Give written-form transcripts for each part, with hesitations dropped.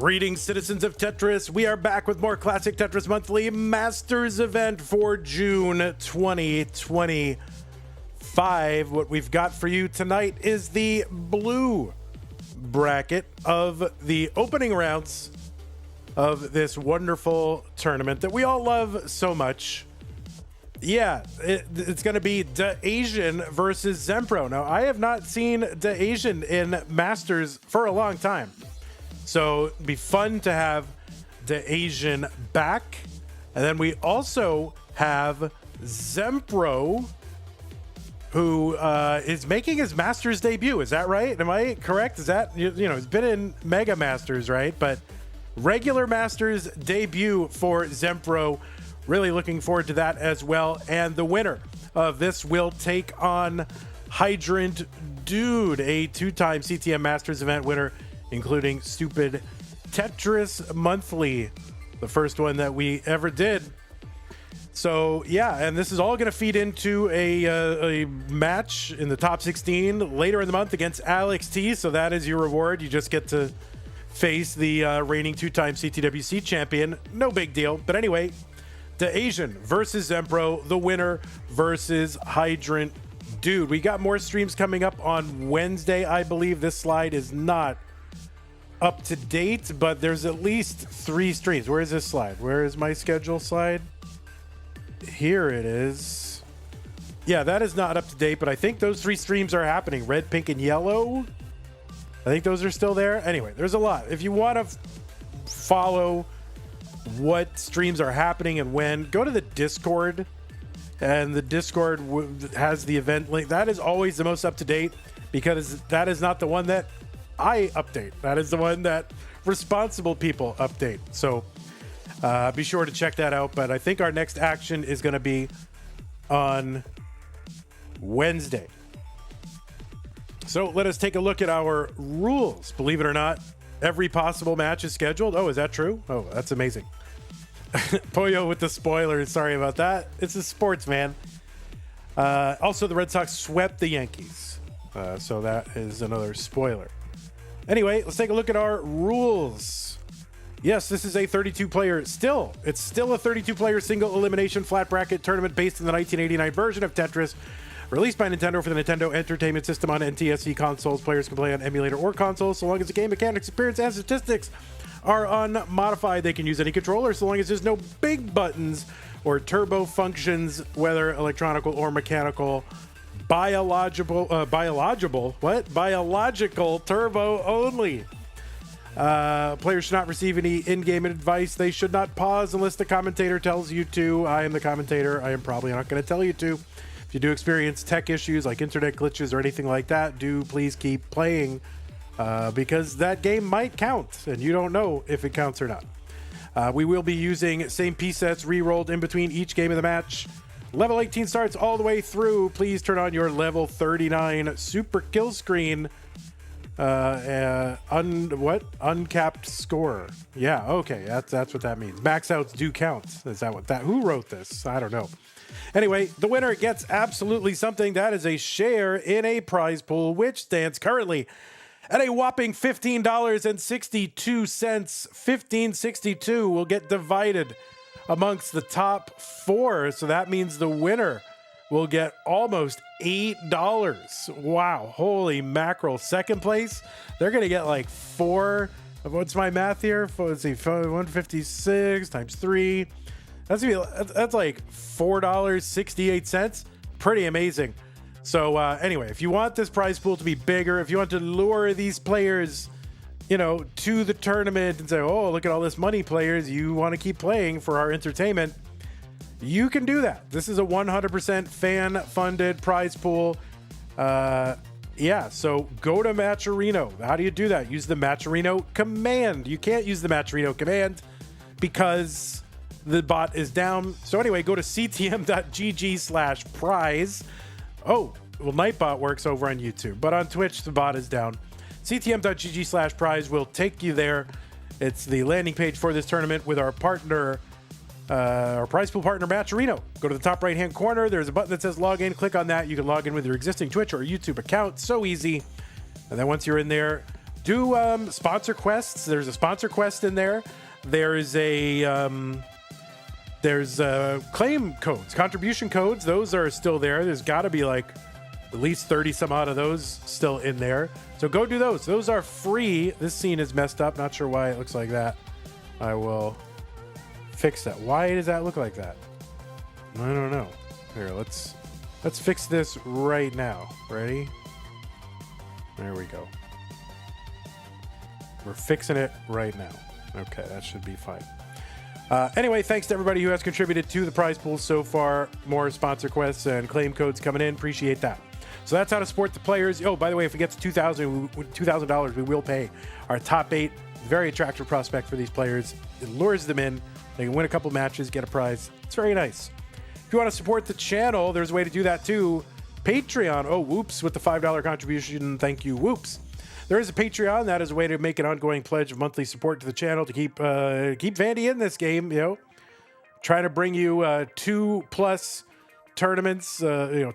Greetings, citizens of Tetris. We are back with more Classic Tetris Monthly Masters event for June 2025. What we've got for you tonight is the blue bracket of the opening rounds of this wonderful tournament that we all love so much. Yeah, it's going to be Daasiann versus Zempro. Now, I have not seen Daasiann in Masters for a long time. So it'd be fun to have Daasiann back. And then we also have Zempro, who is making his Masters debut. Is that right? Am I correct? Is that, you know, he's been in Mega Masters, right? But regular Masters debut for Zempro. Really looking forward to that as well. And the winner of this will take on Hydrant Dude, a two-time CTM Masters event winner, including Stupid Tetris Monthly, the first one that we ever did. So yeah, and this is all going to feed into a match in the top 16 later in the month against Alex T. So that is your reward. You just get to face the reigning two-time CTWC champion. No big deal. But anyway, Daasiann versus Zempro, the winner versus Hydrant Dude. We got more streams coming up on Wednesday, I believe. This slide is not up to date, but there's at least 3 streams. Where is this slide? Where is my schedule slide? Here it is. Yeah, that is not up to date, but I think those 3 streams are happening. Red, pink, and yellow. I think those are still there. Anyway, there's a lot. If you want to follow what streams are happening and when, go to the Discord, and the Discord has the event link. That is always the most up to date because that is not the one that I update. That is the one that responsible people update. So be sure to check that out. But I think our next action is going to be on Wednesday. So let us take a look at our rules. Believe it or not, every possible match is scheduled. Oh, is that true? Oh, that's amazing. Poyo with the spoilers. Sorry about that. It's a sports, man. Also, the Red Sox swept the Yankees. So that is another spoiler. Anyway, let's take a look at our rules. Yes, this is a 32-player it's still a 32-player single elimination flat bracket tournament based on the 1989 version of Tetris, released by Nintendo for the Nintendo Entertainment System on NTSC consoles. Players can play on emulator or console so long as the game mechanics, experience, and statistics are unmodified. They can use any controller so long as there's no big buttons or turbo functions, whether electronical or mechanical. Biological turbo only. Players should not receive any in-game advice. They should not pause unless the commentator tells you to. I am the commentator. I am probably not going to tell you to. If you do experience tech issues like internet glitches or anything like that, do please keep playing because that game might count and you don't know if it counts or not. We will be using same piece sets re-rolled in between each game of the match. Level 18 starts all the way through. Please turn on your level 39 super kill screen. Uncapped score. Yeah, okay, that's what that means. Max outs do count. Is that what that? Who wrote this? I don't know. Anyway, the winner gets absolutely something. That is a share in a prize pool, which stands currently at a whopping $15.62. $15.62 will get divided amongst the top 4. So that means the winner will get almost $8. Wow. Holy mackerel. Second place, they're going to get like 4. What's my math here? Let's see. 156 times 3. That's like $4.68. Pretty amazing. So anyway, if you want this prize pool to be bigger, if you want to lure these players, you know, to the tournament and say, oh, look at all this money, players, you want to keep playing for our entertainment, you can do that. This is a 100% fan-funded prize pool. Yeah, so go to Matcherino. How do you do that? Use the Matcherino command. You can't use the Matcherino command because the bot is down. So anyway, go to ctm.gg/prize. Oh, well, Nightbot works over on YouTube, but on Twitch, the bot is down. ctm.gg/prize will take you there. It's the landing page for this tournament with our partner, our prize pool partner, Matcherino. Go to the top right-hand corner. There's a button that says log in. Click on that. You can log in with your existing Twitch or YouTube account. So easy. And then once you're in there, do sponsor quests. There's a sponsor quest in there. There's claim codes, contribution codes. Those are still there. There's got to be like at least 30 some odd of those still in there. So go do those. Those are free. This scene is messed up. Not sure why it looks like that. I will fix that. Why does that look like that? I don't know. Here, let's fix this right now. Ready? There we go. We're fixing it right now. Okay, that should be fine. Anyway, thanks to everybody who has contributed to the prize pool so far. More sponsor quests and claim codes coming in. Appreciate that. So that's how to support the players. Oh, by the way, if it gets to $2,000, we will pay our top 8. Very attractive prospect for these players. It lures them in. They can win a couple matches, get a prize. It's very nice. If you want to support the channel, there's a way to do that too. Patreon. Oh, Whoops with the $5 contribution. Thank you, Whoops. There is a Patreon. That is a way to make an ongoing pledge of monthly support to the channel to keep Vandy in this game. You know, trying to bring you 2+ tournaments.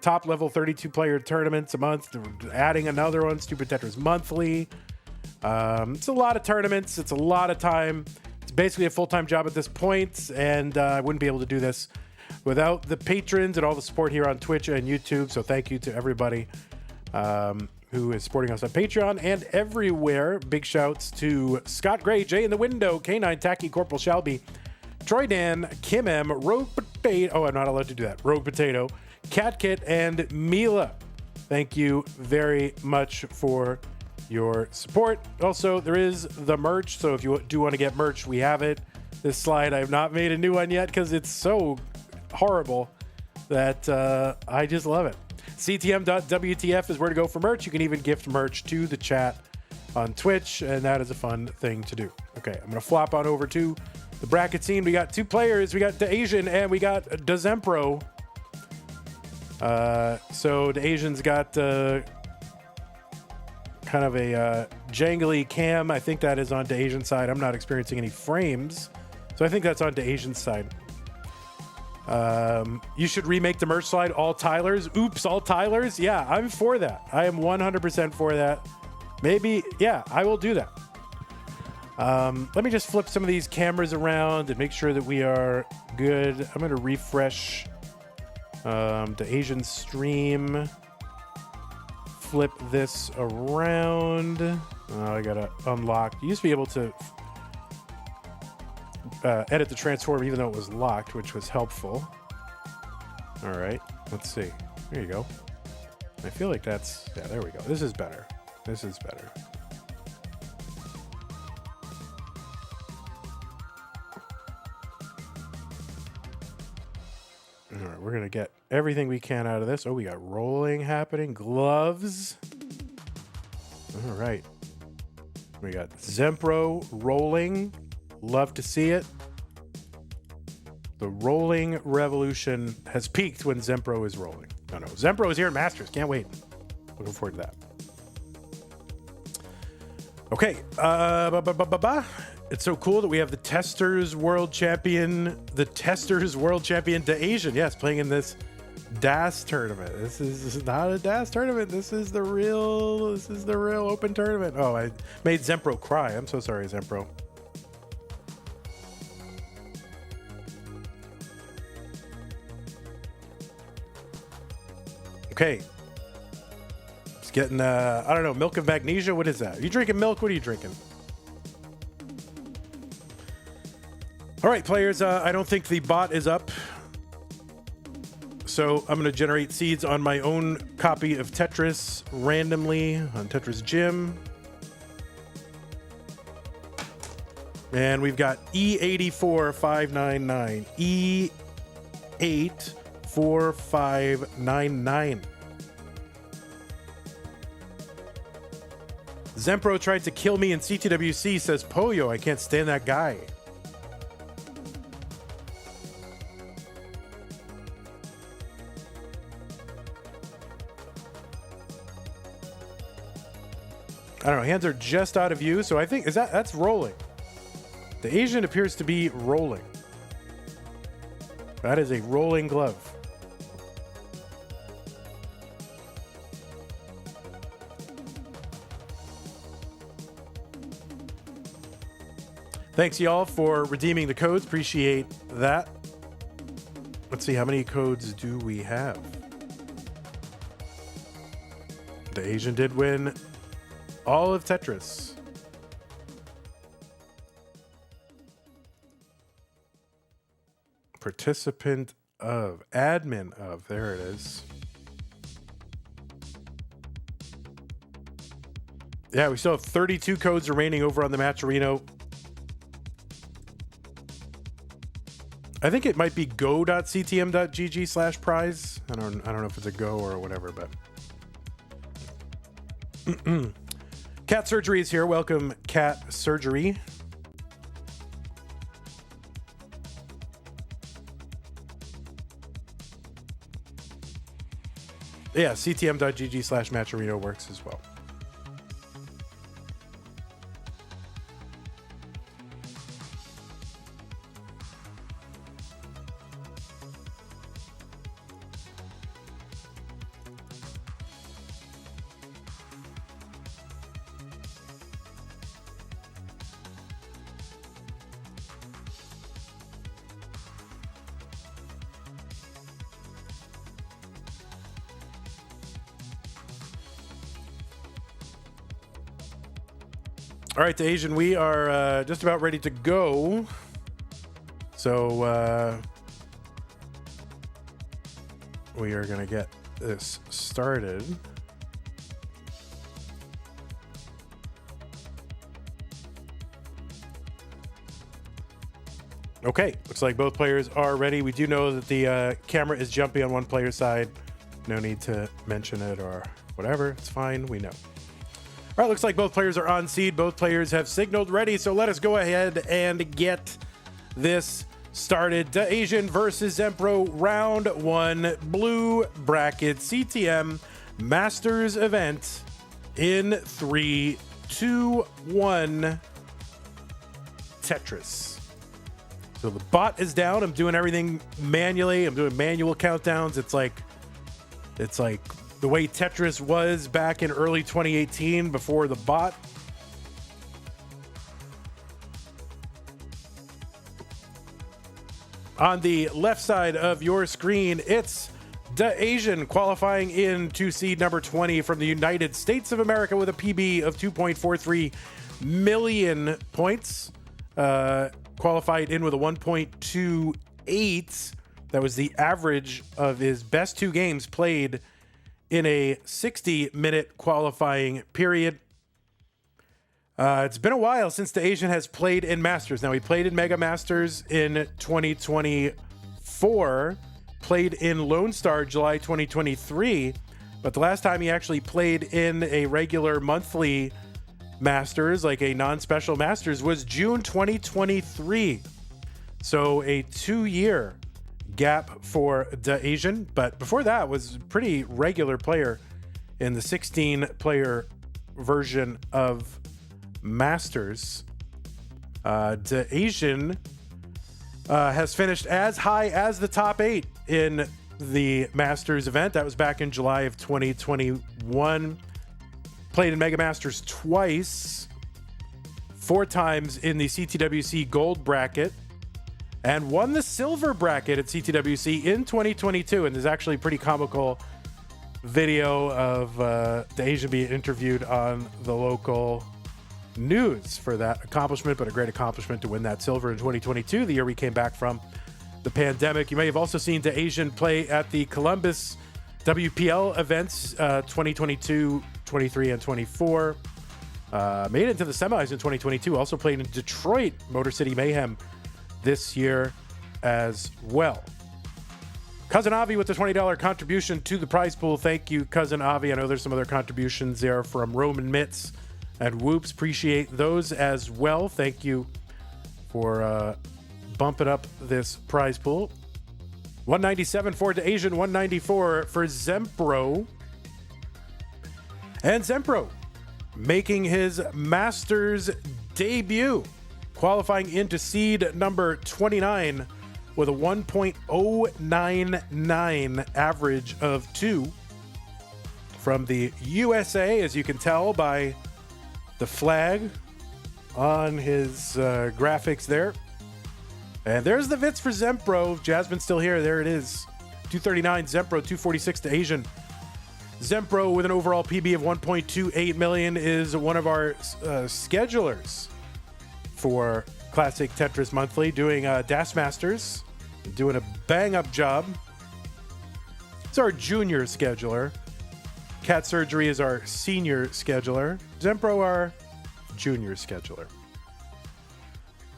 Top level 32 player tournaments a month. Adding another one, Stupid Tetris monthly. It's a lot of tournaments. It's a lot of time. It's basically a full-time job at this point, and I wouldn't be able to do this without the patrons and all the support here on Twitch and YouTube. So thank you to everybody who is supporting us on Patreon and everywhere. Big shouts to Scott Gray, Jay in the Window, K9, Tacky, Corporal Shelby, Troy Dan, Kim M, Rogue Potato. Oh, I'm not allowed to do that. Rogue Potato, Cat Kit, and Mila. Thank you very much for your support. Also, there is the merch. So if you do want to get merch, we have it. This slide, I have not made a new one yet because it's so horrible that I just love it. CTM.WTF is where to go for merch. You can even gift merch to the chat on Twitch, and that is a fun thing to do. Okay, I'm going to flop on over to the bracket scene. We got 2 players. We got Daasiann and we got Zempro. So Daasiann's got kind of a jangly cam. I think that is on Daasiann's side. I'm not experiencing any frames, so I think that's on Daasiann's side. You should remake the merch slide all Tylers. Oops, all Tylers. Yeah, I'm for that. I am 100% for that. Maybe, yeah, I will do that. Let me just flip some of these cameras around and make sure that we are good. I'm going to refresh the Asian stream. Flip this around. Oh, I got to unlock. You used to be able to edit the transform even though it was locked, which was helpful. All right, let's see. There you go. I feel like that's, yeah, there we go. This is better. This is better. All right, we're going to get everything we can out of this. Oh, we got rolling happening. Gloves. All right. We got Zempro rolling. Love to see it. The rolling revolution has peaked when Zempro is rolling. No, Zempro is here in Masters. Can't wait. Looking forward to that. Okay. It's so cool that we have the Testers World Champion, Daasiann, yes, playing in this DAS tournament. This is not a DAS tournament. This is the real open tournament. Oh, I made Zempro cry. I'm so sorry, Zempro. Okay. It's getting, I don't know, milk of magnesia. What is that? Are you drinking milk? What are you drinking? All right, players, I don't think the bot is up. So I'm going to generate seeds on my own copy of Tetris randomly on Tetris Gym. And we've got E84599. E84599. Zempro tried to kill me in CTWC, says Poyo. I can't stand that guy. I don't know. Hands are just out of view, so I think that's rolling. The Asian appears to be rolling. That is a rolling glove. Thanks, y'all, for redeeming the codes. Appreciate that. Let's see, how many codes do we have? The Asian did win all of Tetris. Participant of, admin of, there it is. Yeah, we still have 32 codes remaining over on the Matcherino. I think it might be go.ctm.gg/prize. I don't know if it's a go or whatever, but Cat Surgery is here. Welcome, Cat Surgery. Yeah, ctm.gg/Matcherino works as well. All right, the Asian, we are just about ready to go. So we are going to get this started. Okay, looks like both players are ready. We do know that the camera is jumpy on one player's side. No need to mention it or whatever. It's fine. We know. All right, looks like both players are on seed. Both players have signaled ready, so let us go ahead and get this started. Daasiann versus Zempro, round one, blue bracket, CTM Masters event in 3, 2, 1, Tetris. So the bot is down. I'm doing everything manually. I'm doing manual countdowns. It's like the way Tetris was back in early 2018 before the bot. On the left side of your screen, it's Daasiann qualifying into seed number 20 from the United States of America with a PB of 2.43 million points. Qualified in with a 1.28. That was the average of his best two games played in a 60-minute qualifying period. It's been a while since Daasiann has played in Masters. Now, he played in Mega Masters in 2024, played in Lone Star July 2023, but the last time he actually played in a regular monthly Masters, like a non-special Masters, was June 2023. So a 2-year gap for Daasiann, but before that was a pretty regular player in the 16-player version of Masters. Daasiann has finished as high as the top 8 in the Masters event. That was back in July of 2021. Played in Mega Masters twice, 4 times in the CTWC Gold bracket, and won the silver bracket at CTWC in 2022. And there's actually a pretty comical video of Daasiann being interviewed on the local news for that accomplishment, but a great accomplishment to win that silver in 2022, the year we came back from the pandemic. You may have also seen Daasiann play at the Columbus WPL events 2022, 23, and 24. Made it into the semis in 2022. Also played in Detroit Motor City Mayhem this year as well. Cousin Avi with the $20 contribution to the prize pool. Thank you, Cousin Avi. I know there's some other contributions there from Roman Mitz and Whoops. Appreciate those as well. Thank you for bumping up this prize pool. 197 for Daasiann, 194 for Zempro. And Zempro making his Masters debut, qualifying into seed number 29 with a 1.099 average of 2 from the USA, as you can tell by the flag on his graphics there. And there's the Vits for Zempro. Jasmine's still here. There it is. 239 Zempro, 246 Daasiann. Zempro with an overall PB of 1.28 million is one of our schedulers for Classic Tetris Monthly, doing Das Masters, doing a bang-up job. It's our junior scheduler. Cat Surgery is our senior scheduler. Zempro, our junior scheduler.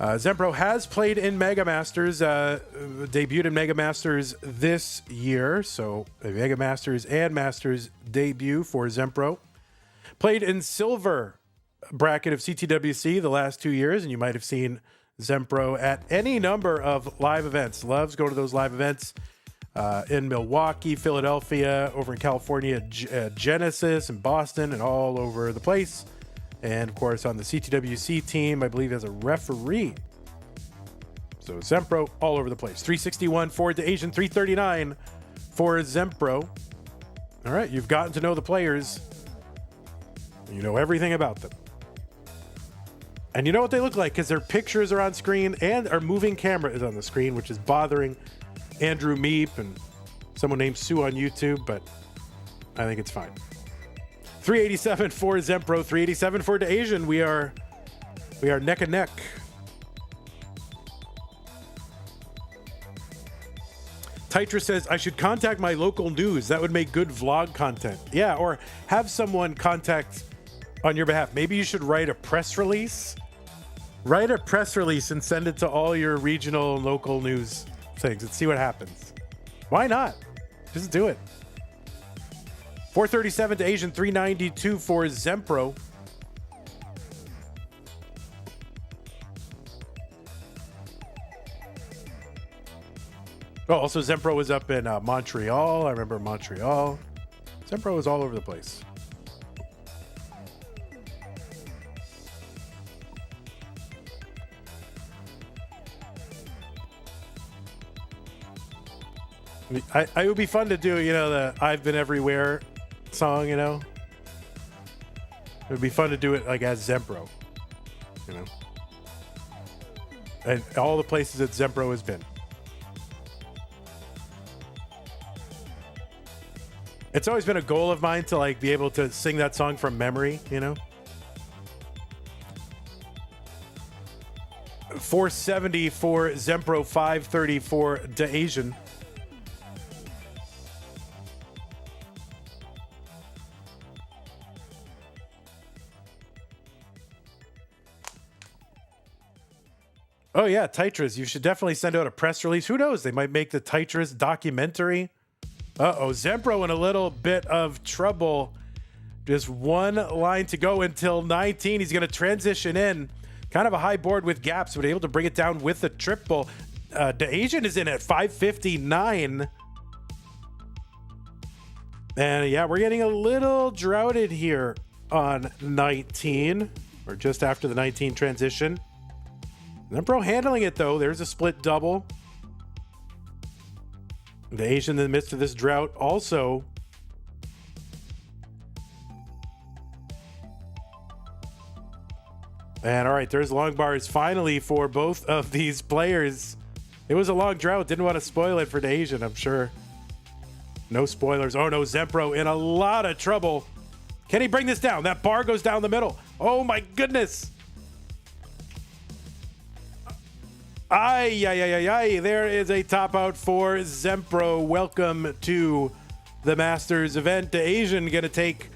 Zempro has played in Mega Masters, debuted in Mega Masters this year, so a Mega Masters and Masters debut for Zempro. Played in Silver bracket of CTWC the last 2 years, and you might have seen Zempro at any number of live events. Loves going to those live events in Milwaukee, Philadelphia, over in California, Genesis, and Boston, and all over the place. And, of course, on the CTWC team, I believe, as a referee. So, Zempro all over the place. 361 for Daasiann, 339 for Zempro. All right, you've gotten to know the players. You know everything about them. And you know what they look like because their pictures are on screen and our moving camera is on the screen, which is bothering Andrew Meep and someone named Sue on YouTube, but I think it's fine. 387 for Zempro, 387 for Daasiann. We are neck and neck. Tetris says, I should contact my local news. That would make good vlog content. Yeah, or have someone contact on your behalf. Maybe you should write a press release. Write a press release and send it to all your regional and local news things and see what happens. Why not? Just do it. 437 Daasiann, 392 for Zempro. Oh, also Zempro was up in Montreal. I remember Montreal. Zempro was all over the place. I would be fun to do, the I've Been Everywhere song, It would be fun to do it like as Zempro, And all the places that Zempro has been. It's always been a goal of mine to be able to sing that song from memory, 470 for Zempro, 530 for Daasiann. Oh, yeah, Tetris. You should definitely send out a press release. Who knows? They might make the Tetris documentary. Uh-oh, Zempro in a little bit of trouble. Just one line to go until 19. He's going to transition in. Kind of a high board with gaps, but able to bring it down with the triple. Daasiann is in at 559. And, yeah, we're getting a little droughted here on 19. Or just after the 19 transition. Zempro handling it, though. There's a split double. Daasiann in the midst of this drought also. And all right, there's long bars finally for both of these players. It was a long drought. Didn't want to spoil it for Daasiann, I'm sure. No spoilers. Oh no, Zempro in a lot of trouble. Can he bring this down? That bar goes down the middle. Oh my goodness. Ay, ay, ay, ay, ay. There is a top out for Zempro. Welcome to the Masters event. Daasiann going to take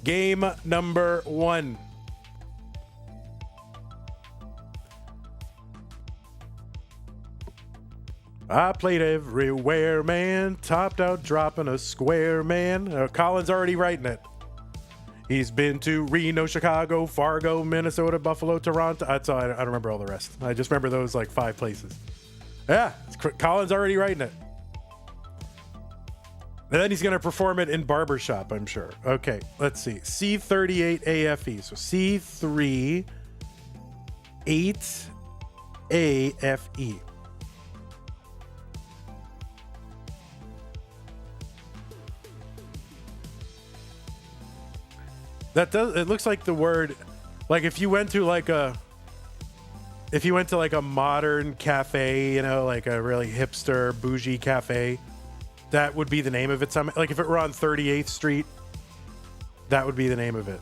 game number 1. I played everywhere, man. Topped out, dropping a square, man. Colin's already writing it. He's been to Reno, Chicago, Fargo, Minnesota, Buffalo, Toronto. That's all. I don't remember all the rest. I just remember those 5 places. Yeah, Colin's already writing it. And then he's going to perform it in barbershop, I'm sure. Okay, let's see. C38AFE. So C38AFE. That does, it looks like the word, like if you went to like a modern cafe, you know, like a really hipster bougie cafe, that would be the name of it. Like if it were on 38th Street, that would be the name of it.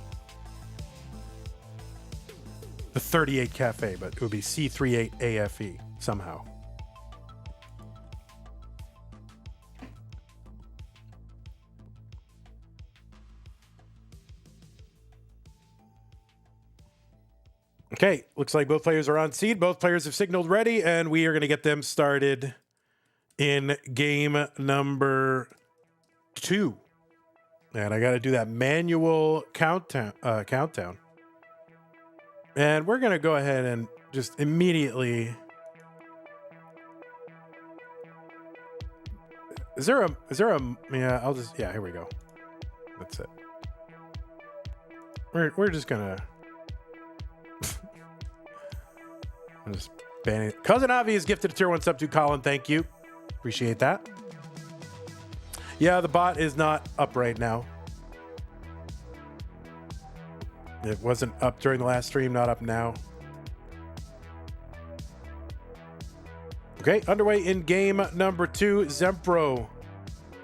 The 38 Cafe, but it would be C38AFE somehow. Okay, looks like both players are on seed. Both players have signaled ready, and we are going to get them started in game number 2. And I got to do that manual countdown. And we're going to go ahead and just immediately... Is there a, yeah, here we go. That's it. We're just going to... I'm just banning it. Cousin Avi is gifted a tier 1 sub to Colin. Thank you. Appreciate that. Yeah, the bot is not up right now. It wasn't up during the last stream, not up now. Okay, underway in game number 2. Zempro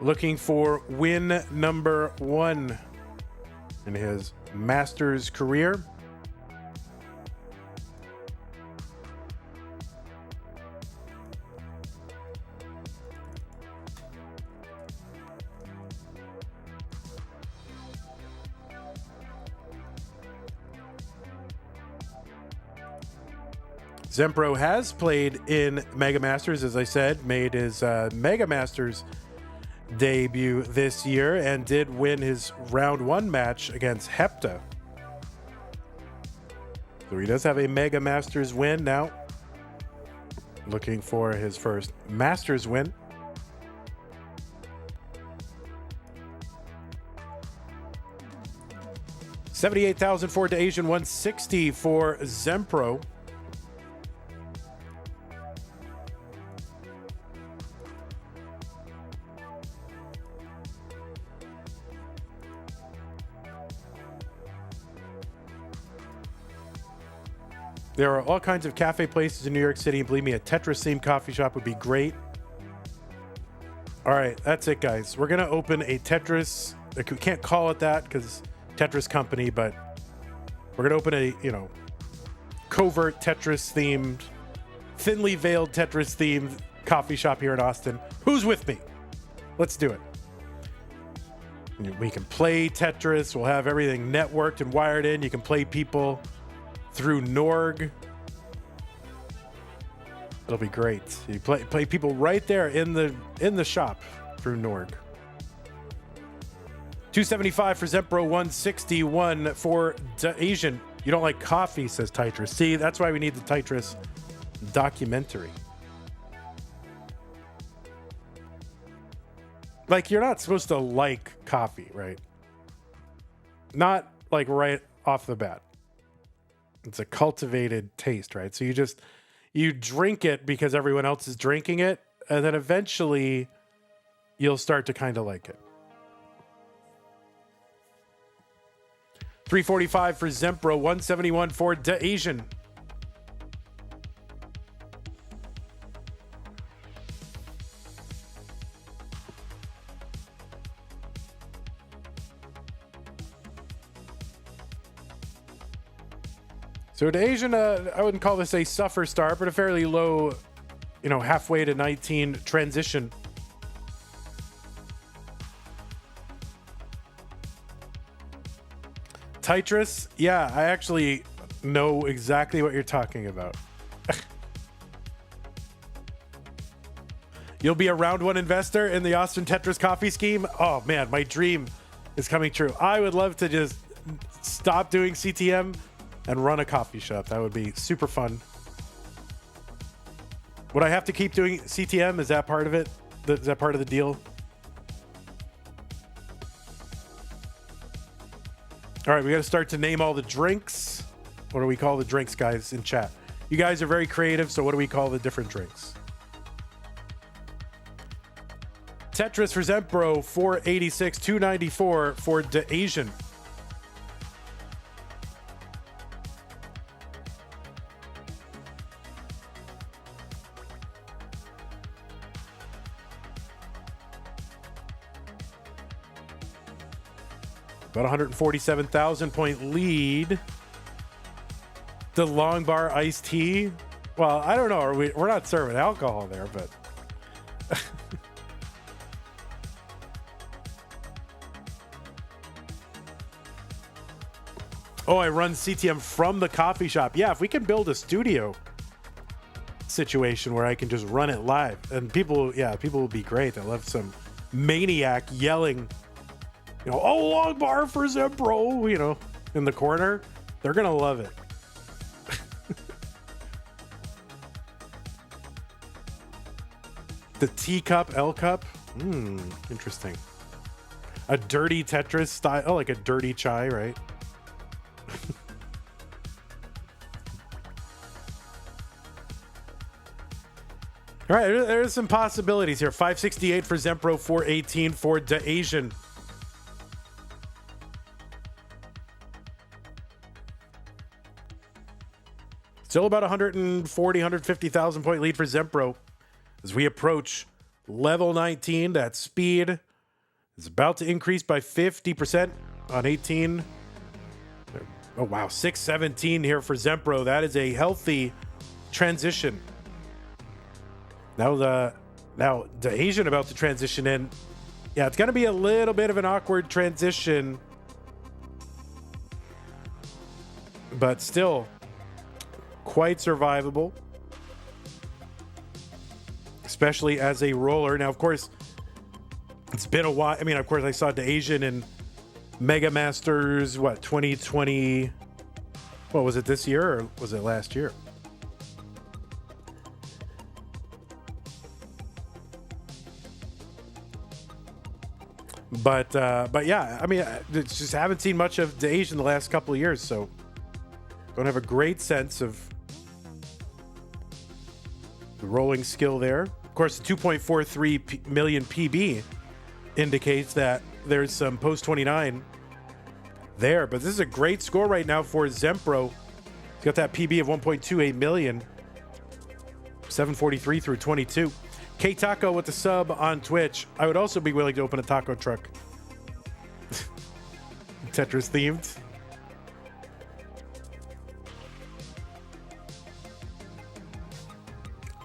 looking for win number 1 in his Masters career. Zempro has played in Mega Masters, as I said, made his Mega Masters debut this year and did win his round 1 match against Hepta. So he does have a Mega Masters win now. Looking for his first Masters win. $78,000 for Daasiann, 160 for Zempro. There are all kinds of cafe places in New York City, and believe me, a Tetris-themed coffee shop would be great. All right, that's it, guys. We're going to open a Tetris. We can't call it that because Tetris company, but we're going to open a, covert Tetris-themed, thinly veiled Tetris-themed coffee shop here in Austin. Who's with me? Let's do it. We can play Tetris. We'll have everything networked and wired in. You can play people through Norg. It'll be great. You play people right there in the shop through Norg. 275 for Zempro, 161 for Daasiann. You don't like coffee, says Tetris. See, that's why we need the Tetris documentary. Like, you're not supposed to like coffee, right? Not like right off the bat. It's a cultivated taste, right? So you drink it because everyone else is drinking it, and then eventually you'll start to kind of like it. 345 for Zempro, 171 for Daasiann. So Daasiann, I wouldn't call this a suffer start, but a fairly low, halfway to 19 transition. Tetris, yeah, I actually know exactly what you're talking about. You'll be a round 1 investor in the Austin Tetris coffee scheme? Oh man, my dream is coming true. I would love to just stop doing CTM and run a coffee shop. That would be super fun. Would I have to keep doing CTM? Is that part of it? Is that part of the deal? All right, we got to start to name all the drinks. What do we call the drinks, guys, in chat? You guys are very creative, so what do we call the different drinks? Tetris for Zempro, 486, 294 for Daasiann. About 147,000 point lead. The long bar iced tea. Well, I don't know. We're not serving alcohol there, but. Oh, I run CTM from the coffee shop. Yeah, if we can build a studio situation where I can just run it live, and people will be great. They'll have some maniac yelling, oh, long bar for Zempro, in the corner. They're going to love it. The teacup, L cup. Interesting. A dirty Tetris style. Oh, like a dirty chai, right? All right, there's some possibilities here. 568 for Zempro, 418 for Daasiann. Still about 140, 150,000 point lead for Zempro as we approach level 19. That speed is about to increase by 50% on 18. Oh, wow. 617 here for Zempro. That is a healthy transition. Now Daasiann about to transition in. Yeah, it's going to be a little bit of an awkward transition, but still quite survivable, especially as a roller. Now, of course, it's been a while. I mean, of course, I saw Daasiann in Mega Masters, 2020? What was it, this year or was it last year? But yeah, I mean, just haven't seen much of Daasiann in the last couple of years, so don't have a great sense of the rolling skill there. Of course, the 2.43 million PB indicates that there's some post 29 there, but this is a great score right now for Zempro. He's got that PB of 1.28 million, 743 through 22. K Taco with the sub on Twitch. I would also be willing to open a taco truck. Tetris themed.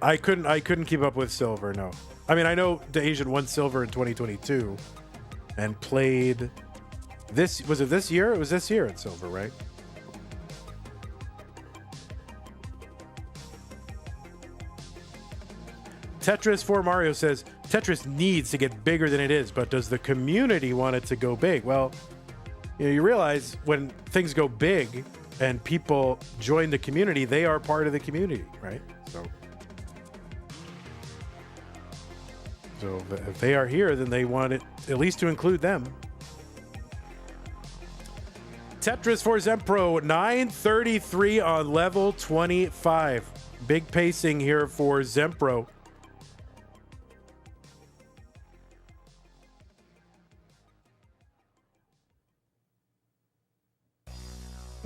I couldn't keep up with silver, no. I mean, I know Daasiann won silver in 2022 and played this. Was it this year? It was this year at silver, right? Tetris for Mario says, Tetris needs to get bigger than it is, but does the community want it to go big? Well, you realize when things go big and people join the community, they are part of the community, right? So if they are here, then they want it at least to include them. Tetris for Zempro, 933 on level 25. Big pacing here for Zempro.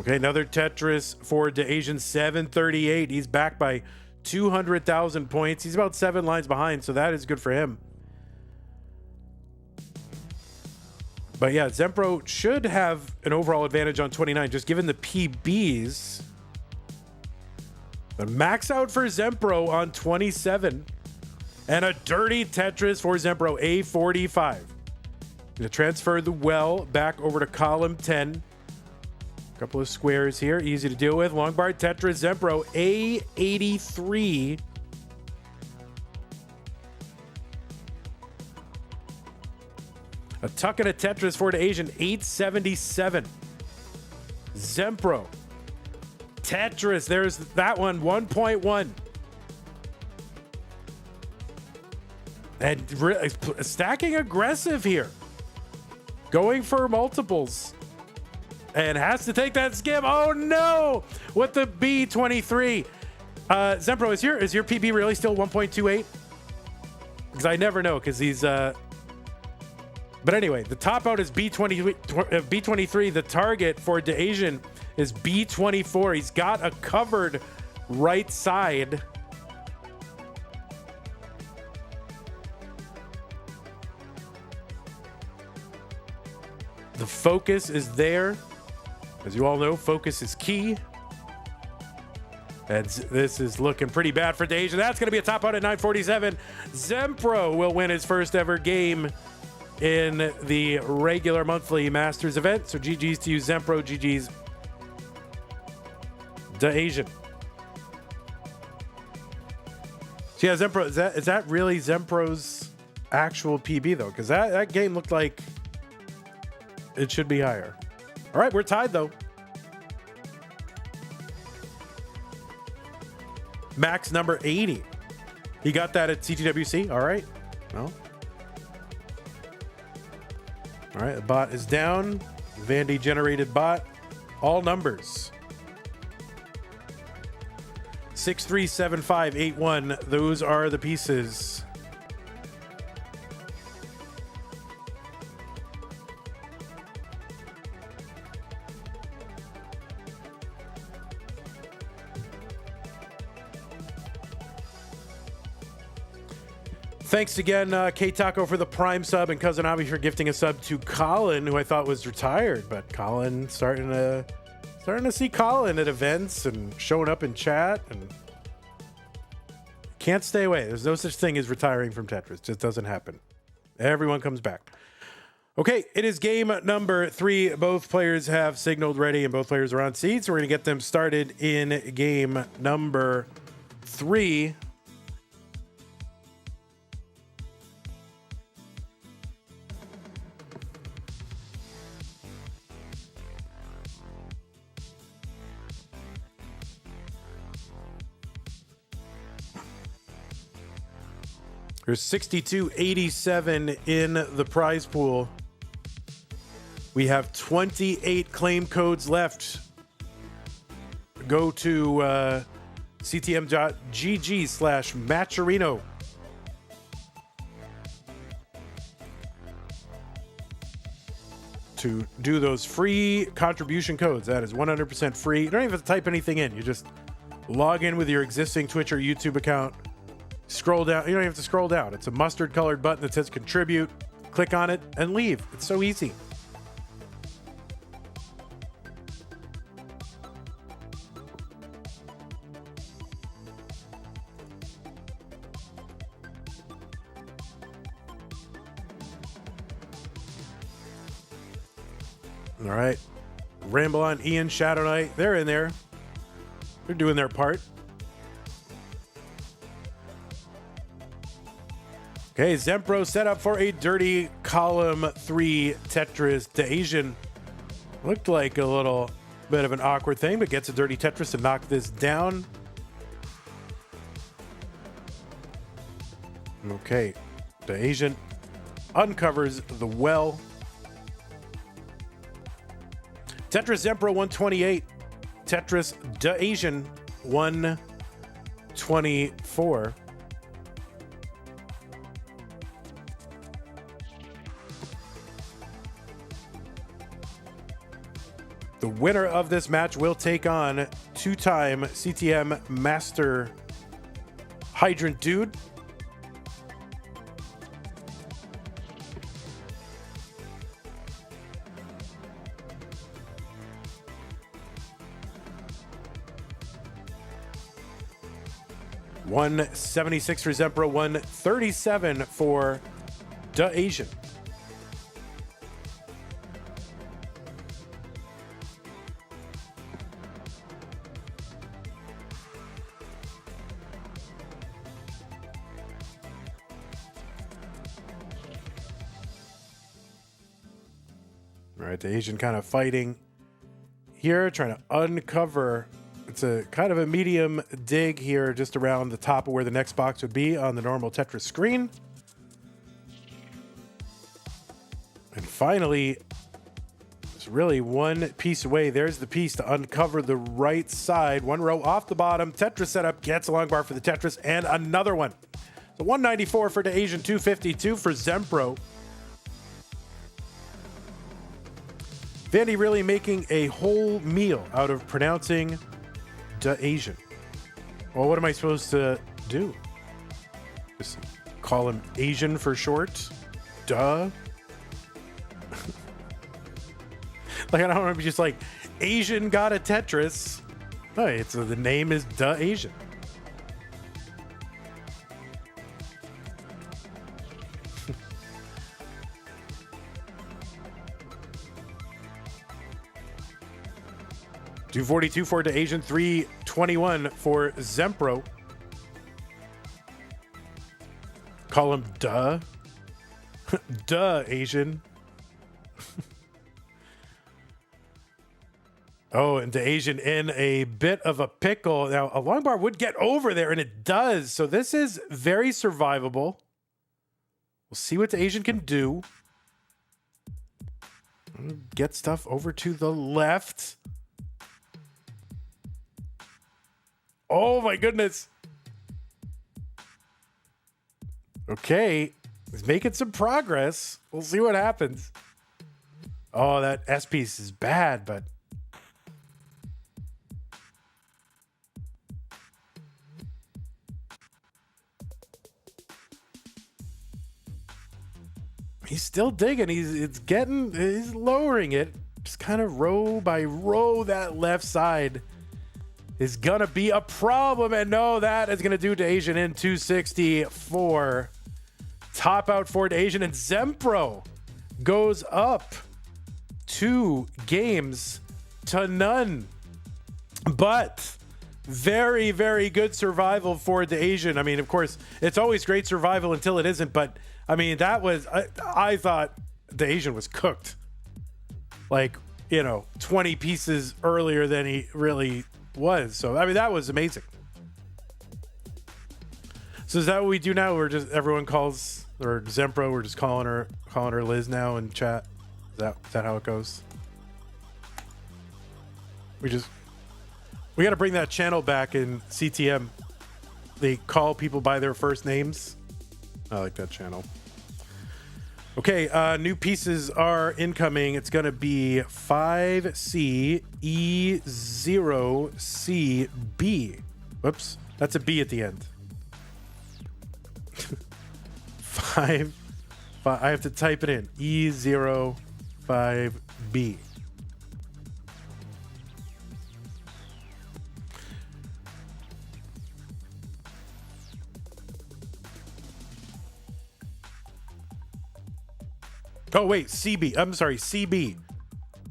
Okay, another Tetris for Daasiann, 738. He's back by 200,000 points. He's about 7 lines behind, so that is good for him. But yeah, Zempro should have an overall advantage on 29, just given the PBs. But max out for Zempro on 27. And a dirty Tetris for Zempro, A45. Gonna transfer the well back over to column 10. Couple of squares here, easy to deal with. Long bar Tetris, Zempro, A83. A tuck and a Tetris for Daasiann, 877. Zempro. Tetris, there's that one, 1.1. And stacking aggressive here. Going for multiples. and has to take that skim. Oh no! With the B23. Zempro, is your PB really still 1.28? Because I never know, because he's but anyway, the top out is B23. The target for Daasiann is B24. He's got a covered right side. The focus is there. As you all know, focus is key. And this is looking pretty bad for Daasiann. That's going to be a top out at 947. Zempro will win his first ever game in the regular monthly Masters event. So GG's to you, Zempro. GG's Daasiann. So yeah, Zempro, is that really Zempro's actual PB though? Because that game looked like it should be higher. All right, we're tied though. Max number 80. He got that at CTWC. All right. Well. All right, the bot is down. Vandy generated bot. All numbers. 637581. Those are the pieces. Thanks again, K-Taco, for the Prime sub, and Cousin Avi for gifting a sub to Colin, who I thought was retired, but Colin starting to see Colin at events and showing up in chat, and can't stay away. There's no such thing as retiring from Tetris. It just doesn't happen. Everyone comes back. Okay, it is game number 3. Both players have signaled ready, and both players are on seats. So we're going to get them started in game number 3. There's 6287 in the prize pool. We have 28 claim codes left. Go to ctm.gg/Matcherino. To do those free contribution codes. That is 100% free. You don't even have to type anything in. You just log in with your existing Twitch or YouTube account. Scroll down. You don't even have to scroll down. It's a mustard colored button that says contribute. Click on it and leave. It's so easy. All right. Ramble on, Ian, Shadow Knight. They're in there. They're doing their part. Okay, Zempro set up for a dirty column 3 Tetris. Daasiann looked like a little bit of an awkward thing, but gets a dirty Tetris to knock this down. Okay, Daasiann uncovers the well. Tetris Zempro 128. Tetris Daasiann 124. The winner of this match will take on 2-time CTM Master Hydrant Dude. $176 for Zempro, $137 for Daasiann. All right, Daasiann kind of fighting here, trying to uncover. It's a kind of a medium dig here, just around the top of where the next box would be on the normal Tetris screen. And finally, It's really one piece away. There's the piece to uncover the right side. One row off the bottom. Tetris setup gets a long bar for the Tetris and another one. So 194 for Daasiann, 252 for Zempro. Vandy really making a whole meal out of pronouncing Daasiann. Well, what am I supposed to do? Just call him Asian for short? Duh. Like, I don't want to be just like, Asian got a Tetris. No, the name is Daasiann. $242 for Daasiann, $321 for Zempro. Call him Duh. Duh, Asian. Oh, and Daasiann in a bit of a pickle. Now, a long bar would get over there, and it does. So this is very survivable. We'll see what Daasiann can do. Get stuff over to the left. Oh, my goodness. Okay. He's making some progress. We'll see what happens. Oh, that S piece is bad, but... he's still digging. He's lowering it. Just kind of row by row. That left side is gonna be a problem, and no, that is gonna do Daasiann in 264. Top out for Daasiann, and Zempro goes up 2 games to none. But very, very good survival for Daasiann. I mean, of course, it's always great survival until it isn't, but I mean, that was, I thought Daasiann was cooked. Like, 20 pieces earlier than he really was. So, I mean, that was amazing. So is that what we do now? We're just, everyone calls, or Zempro, we're just calling her Liz now in chat. Is that how it goes? We got to bring that channel back in CTM. They call people by their first names. I like that channel. Okay, new pieces are incoming. It's going to be 5C E0CB. Whoops, that's a B at the end. 5. I have to type it in. E05B. Oh, wait, CB. I'm sorry, CB.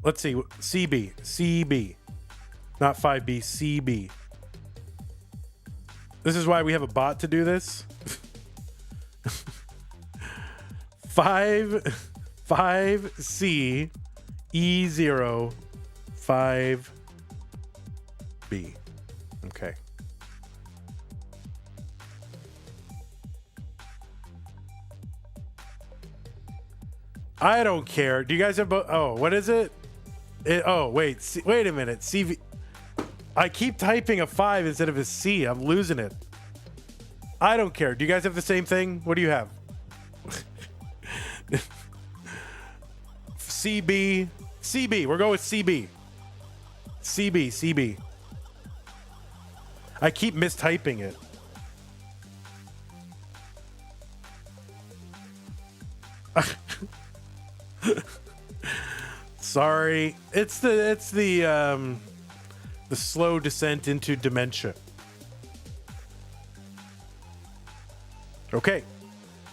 Let's see. CB. Not 5B, CB. This is why we have a bot to do this. 5C E05B. Okay. I don't care. Do you guys have both? Oh, what is it? Wait a minute. CV. I keep typing a 5 instead of a C. I'm losing it. I don't care. Do you guys have the same thing? What do you have? CB. We're going with CB. CB. I keep mistyping it. Sorry. It's the slow descent into dementia. Okay.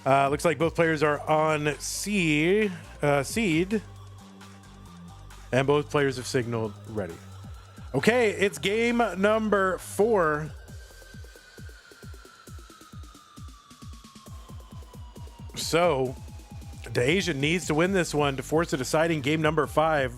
Looks like both players are on seed. And both players have signaled ready. Okay, it's game number 4. So, Daasiann needs to win this one to force a deciding game number 5.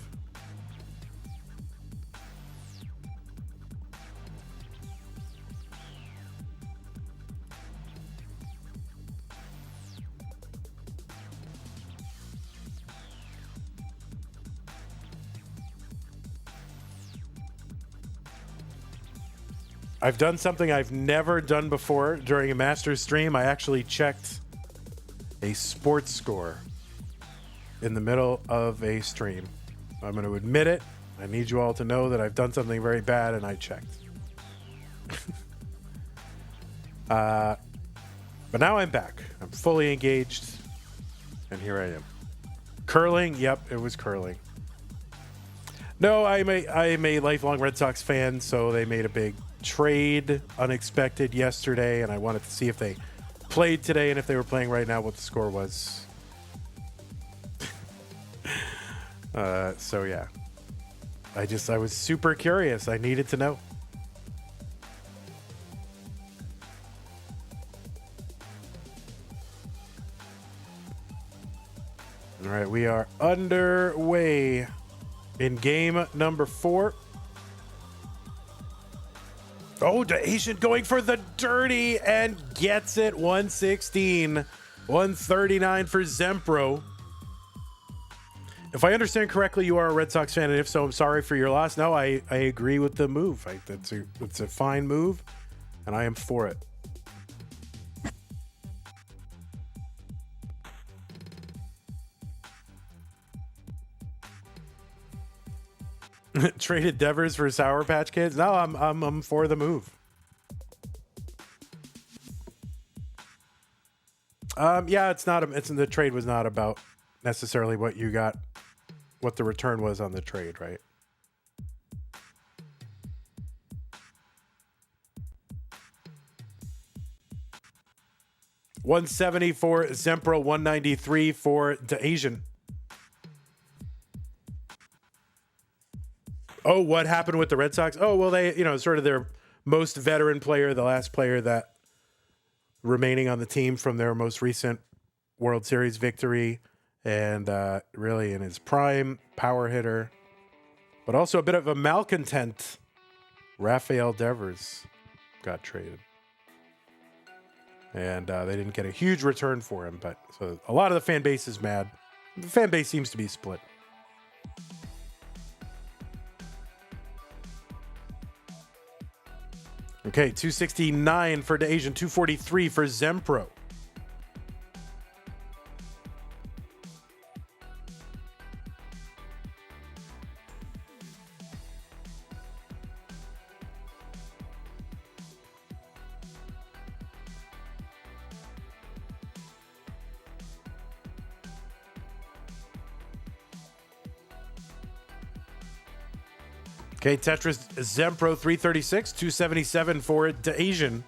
I've done something I've never done before during a Masters stream. I actually checked a sports score in the middle of a stream. I'm going to admit it. I need you all to know that I've done something very bad and I checked. But now I'm back. I'm fully engaged. And here I am. Curling? Yep, it was curling. No, I'm a lifelong Red Sox fan, so they made a big trade unexpected yesterday, and I wanted to see if they played today and if they were playing right now, what the score was. So yeah. I was super curious. I needed to know. All right, we are underway in game number 4. Oh, Daasiann going for the dirty and gets it. 116, 139 for Zempro. If I understand correctly, you are a Red Sox fan, and if so, I'm sorry for your loss. No, I agree with the move. It's a fine move, and I am for it. Traded Devers for Sour Patch Kids. No, I'm for the move. Yeah, the trade was not about necessarily what you got, what the return was on the trade, right? $170 for Zempro, $193 for Daasiann. Oh, what happened with the Red Sox? Oh, well, they, sort of their most veteran player, the last player that remaining on the team from their most recent World Series victory, and really in his prime, power hitter, but also a bit of a malcontent. Rafael Devers got traded, and they didn't get a huge return for him, but so a lot of the fan base is mad. The fan base seems to be split. Okay, 269 for Daasiann, 243 for Zempro. Okay, Tetris Zempro 336, 277 for Daasiann.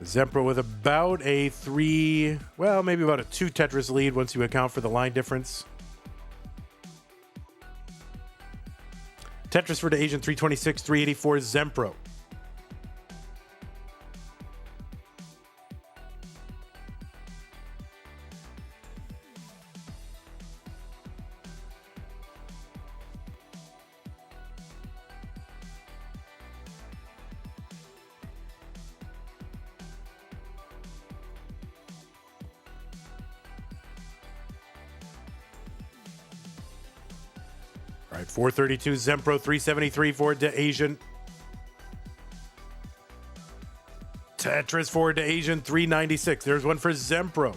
Zempro with about a 3, well, maybe about a 2 Tetris lead once you account for the line difference. Tetris for Daasiann, 326, 384, Zempro. All right, 432 Zempro, 373 for Daasiann. Tetris for Daasiann, 396. There's one for Zempro.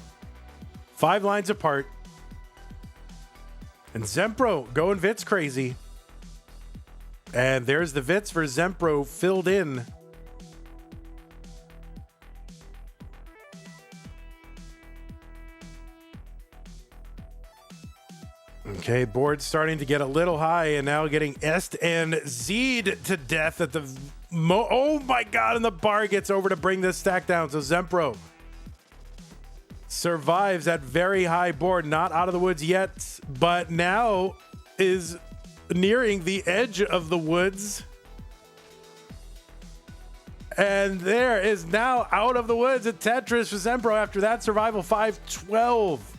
5 lines apart. And Zempro going Vitz crazy. And there's the Vitz for Zempro filled in. Okay, board's starting to get a little high and now getting Est and Z'd to death at the... oh my God, and the bar gets over to bring this stack down. So Zempro survives at very high board, not out of the woods yet, but now is nearing the edge of the woods. And there is now out of the woods at Tetris for Zempro after that survival 512.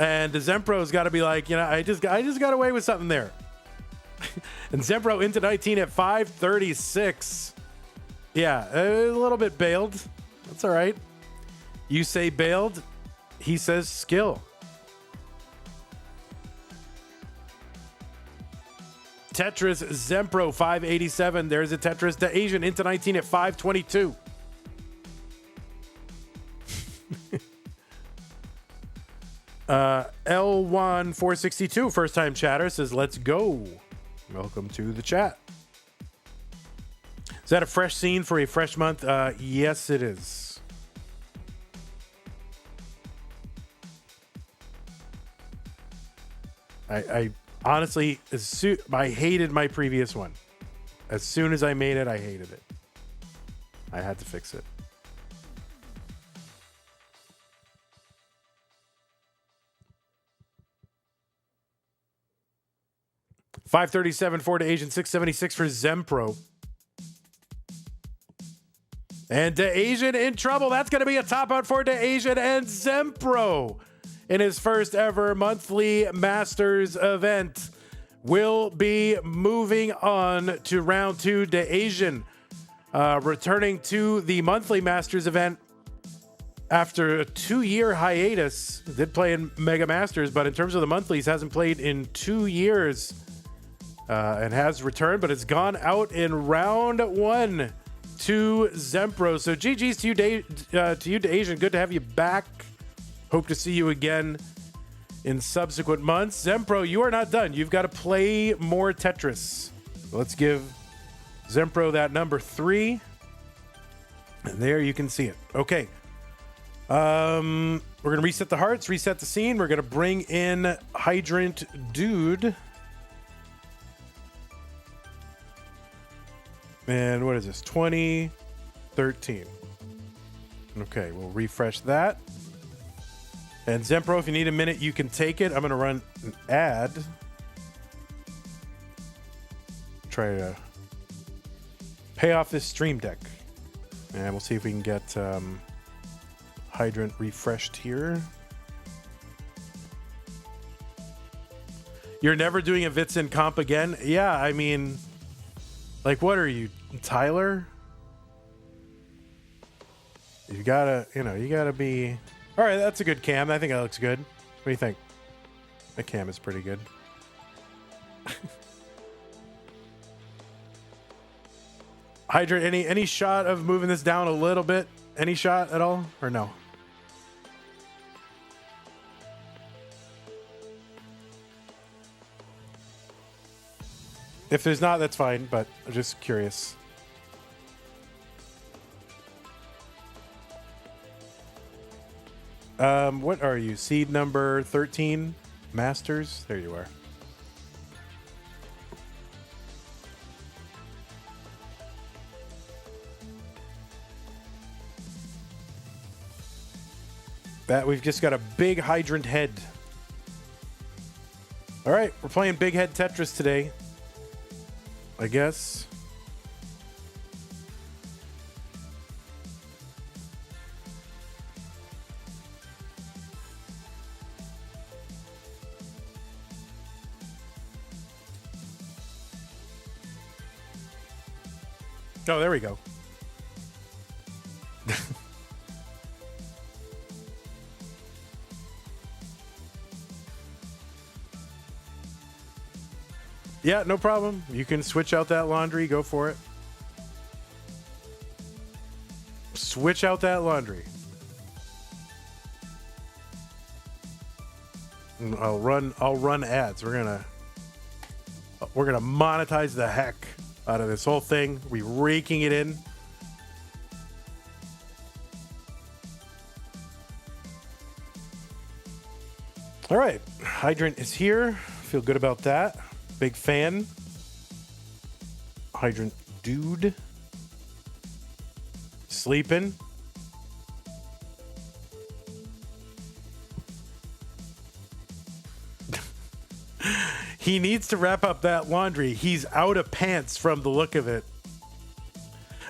And Zempro's got to be like, I just got away with something there. And Zempro into 19 at 536. Yeah, a little bit bailed. That's all right. You say bailed. He says skill. Tetris Zempro 587. There's a Tetris Daasiann into 19 at 522. L1 462 first time chatter says let's go. Welcome to the chat. Is that a fresh scene for a fresh month? Yes, it is. I honestly, I hated my previous one. As soon as I made it, I hated it. I had to fix it. $537 for Daasiann, $676 for Zempro. And Daasiann in trouble. That's going to be a top out for Daasiann and Zempro in his first ever monthly Masters event. Will be moving on to round two. Daasiann returning to the monthly Masters event after a 2-year hiatus. Did play in Mega Masters, but in terms of the monthlies, hasn't played in 2 years. And has returned, but it's gone out in round one to Zempro. So GG's to you, Daasiann. Good to have you back. Hope to see you again in subsequent months. Zempro, you are not done. You've got to play more Tetris. Let's give Zempro that number 3. And there you can see it. Okay. We're going to reset the hearts, reset the scene. We're going to bring in Hydrant Dude. And what is this? 2013. Okay, we'll refresh that. And Zempro, if you need a minute, you can take it. I'm going to run an ad. Try to pay off this stream deck. And we'll see if we can get Hydrant refreshed here. You're never doing a Vitsin comp again? Yeah, I mean, like, what are you, Tyler? You gotta be... All right, that's a good cam. I think that looks good. What do you think? The cam is pretty good. Hydrant, any shot of moving this down a little bit? Any shot at all, or no? If there's not, that's fine, but I'm just curious. What are you? Seed number 13? Masters? There you are. That we've just got a big hydrant head. All right, we're playing Big Head Tetris today, I guess. Oh, there we go. Yeah, no problem. You can switch out that laundry. Go for it. Switch out that laundry. I'll run ads. We're gonna monetize the heck out of this whole thing. We're raking it in. All right, Hydrant is here. Feel good about that. Big fan. Hydrant Dude. Sleeping. He needs to wrap up that laundry. He's out of pants from the look of it.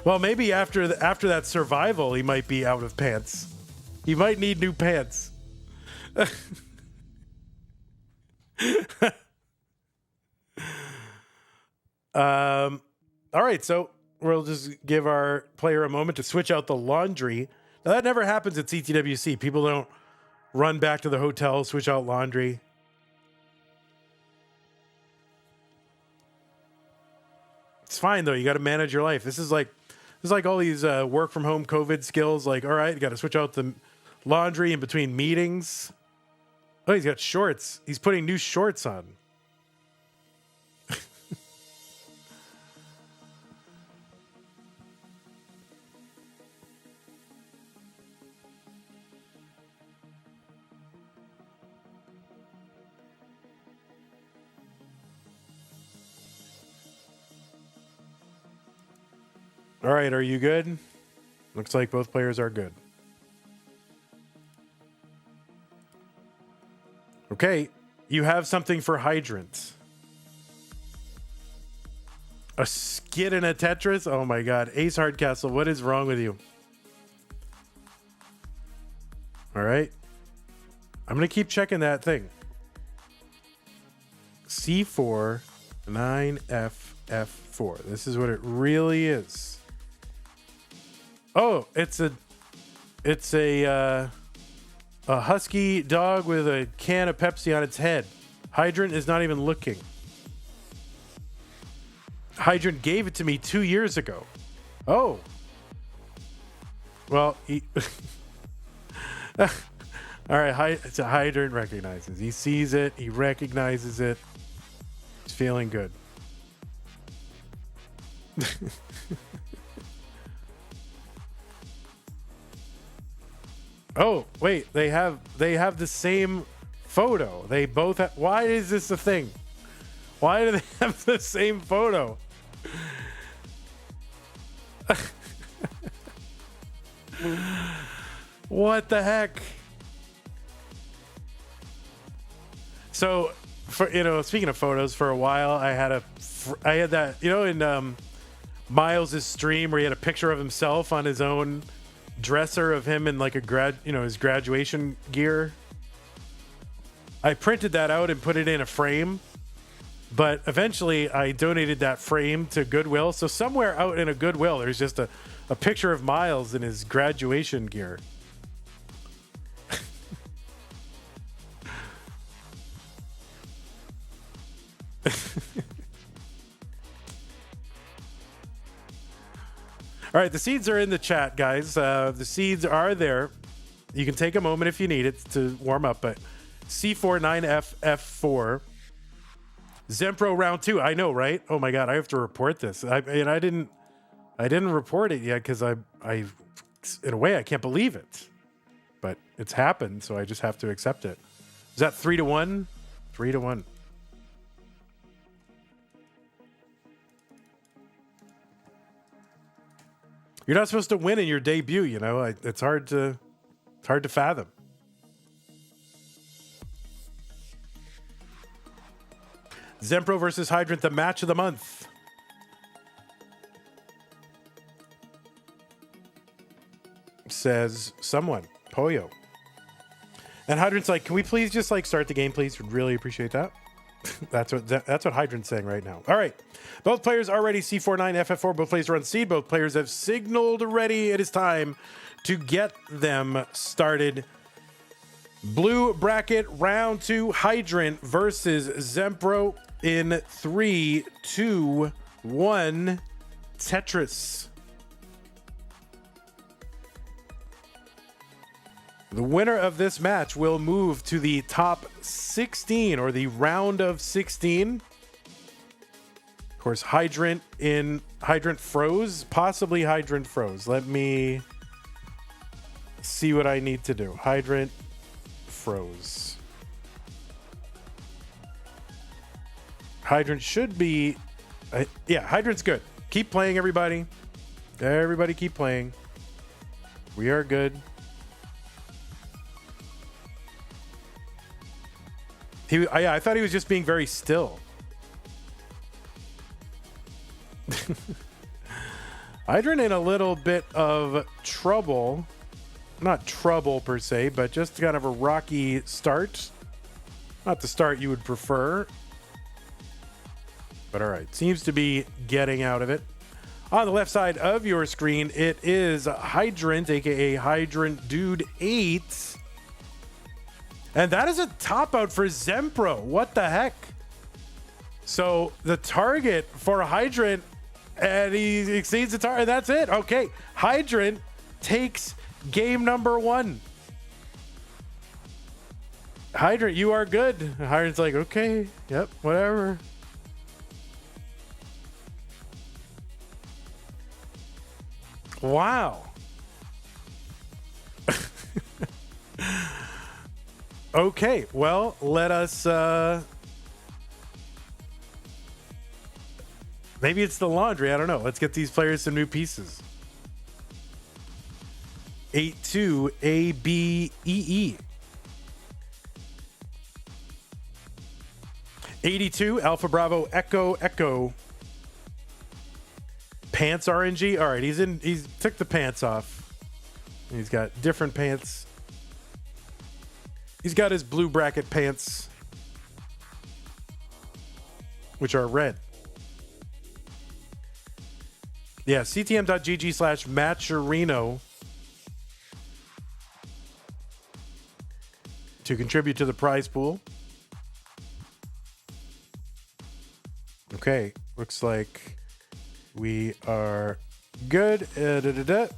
Well, maybe after that survival, he might be out of pants. He might need new pants. All right, so we'll just give our player a moment to switch out the laundry. Now, that never happens at CTWC. People don't run back to the hotel, switch out laundry. It's fine though. You got to manage your life. This is like all these work from home COVID skills. Like, all right, you got to switch out the laundry in between meetings. Oh, he's got shorts. He's putting new shorts on. All right, are you good? Looks like both players are good. Okay, you have something for Hydrant. A skid and a Tetris? Oh my god. Ace Hardcastle, what is wrong with you? All right. I'm going to keep checking that thing. C4, 9F, F4. This is what it really is. Oh, it's a husky dog with a can of Pepsi on its head. Hydrant is not even looking. Hydrant gave it to me 2 years ago. Oh. Well, he all right, it's a Hydrant recognizes. He sees it, he recognizes it. He's feeling good. Oh, wait, they have the same photo. They both have, why is this a thing? Why do they have the same photo? What the heck? So, speaking of photos, for a while I had that, in Miles's stream where he had a picture of himself on his own dresser of him in like his graduation gear. I printed that out and put it in a frame, but eventually I donated that frame to Goodwill. So somewhere out in a Goodwill, there's just a picture of Miles in his graduation gear. All right, the seeds are in the chat, guys. The seeds are there. You can take a moment if you need it to warm up, but C4, 9F, F4. Zempro round 2. I know, right? Oh my god, I have to report this. I didn't report it yet because I in a way I can't believe it. But it's happened, so I just have to accept it. Is that 3-1? 3-1. You're not supposed to win in your debut, it's hard to fathom. Zempro versus Hydrant, the match of the month. Says someone, Poyo. And Hydrant's like, can we please just start the game, please? Would really appreciate that. That's what Hydrant's saying right now. All right. Both players are ready. C4, 9, FF4. Both players are on seed. Both players have signaled ready. It is time to get them started. Blue bracket round 2. Hydrant versus Zempro in 3, 2, 1. Tetris. The winner of this match will move to the top 16, or the round of 16. Of course, Hydrant froze. Possibly Hydrant froze. Let me see what I need to do. Hydrant froze. Hydrant should be... yeah, Hydrant's good. Keep playing, everybody. Everybody keep playing. We are good. I thought he was just being very still. Hydrant in a little bit of trouble. Not trouble per se, but just kind of a rocky start. Not the start you would prefer. But all right, seems to be getting out of it. On the left side of your screen, it is Hydrant, aka Hydrant Dude 8. And that is a top out for Zempro. What the heck? So the target for Hydrant, and he exceeds the target. That's it. Okay. Hydrant takes game number 1. Hydrant, you are good. Hydrant's like, okay, yep, whatever. Wow. Okay, well, let us maybe it's the laundry, I don't know. Let's get these players some new pieces. 82 ABEE. 82 Alpha Bravo Echo Echo. Pants RNG. All right, he's took the pants off. He's got different pants. He's got his blue bracket pants, which are red. Yeah, ctm.gg/Matcherino to contribute to the prize pool. Okay, looks like we are good.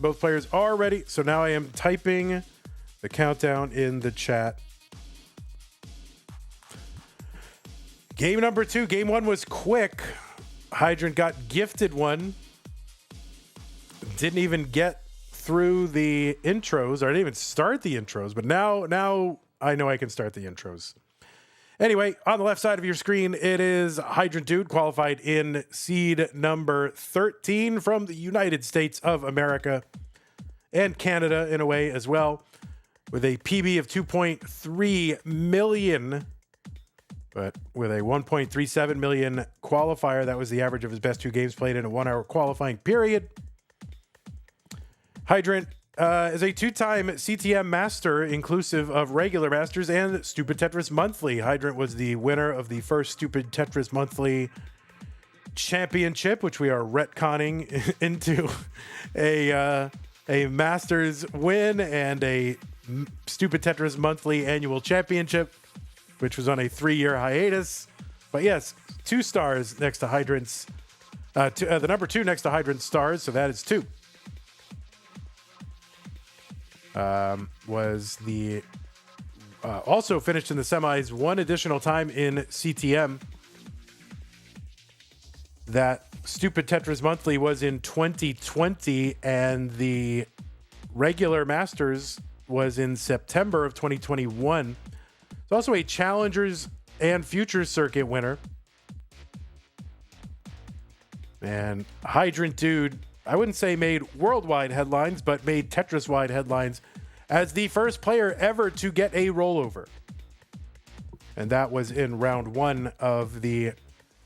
Both players are ready. So now I am typing the countdown in the chat. Game number 2. Game 1 was quick. Hydrant got gifted one. Didn't even get through the intros, or I didn't even start the intros. But now I know I can start the intros. Anyway, on the left side of your screen, it is Hydrant Dude, qualified in seed number 13 from the United States of America and Canada in a way as well, with a PB of 2.3 million, but with a 1.37 million qualifier. That was the average of his best 2 games played in a 1-hour qualifying period. Hydrant is a 2-time CTM master, inclusive of regular masters and Stupid Tetris Monthly. Hydrant was the winner of the first Stupid Tetris Monthly championship, which we are retconning into a masters win and a Stupid Tetris Monthly annual championship, which was on a 3-year hiatus. But yes, 2 stars next to Hydrant's, the number 2 next to Hydrant's stars, so that is 2. Was the also finished in the semis one additional time in CTM. That Stupid Tetris Monthly was in 2020, and the regular Masters was in September of 2021. It's also a Challengers and Futures Circuit winner. And Hydrant Dude, I wouldn't say made worldwide headlines, but made Tetris-wide headlines as the first player ever to get a rollover. And that was in round 1 of the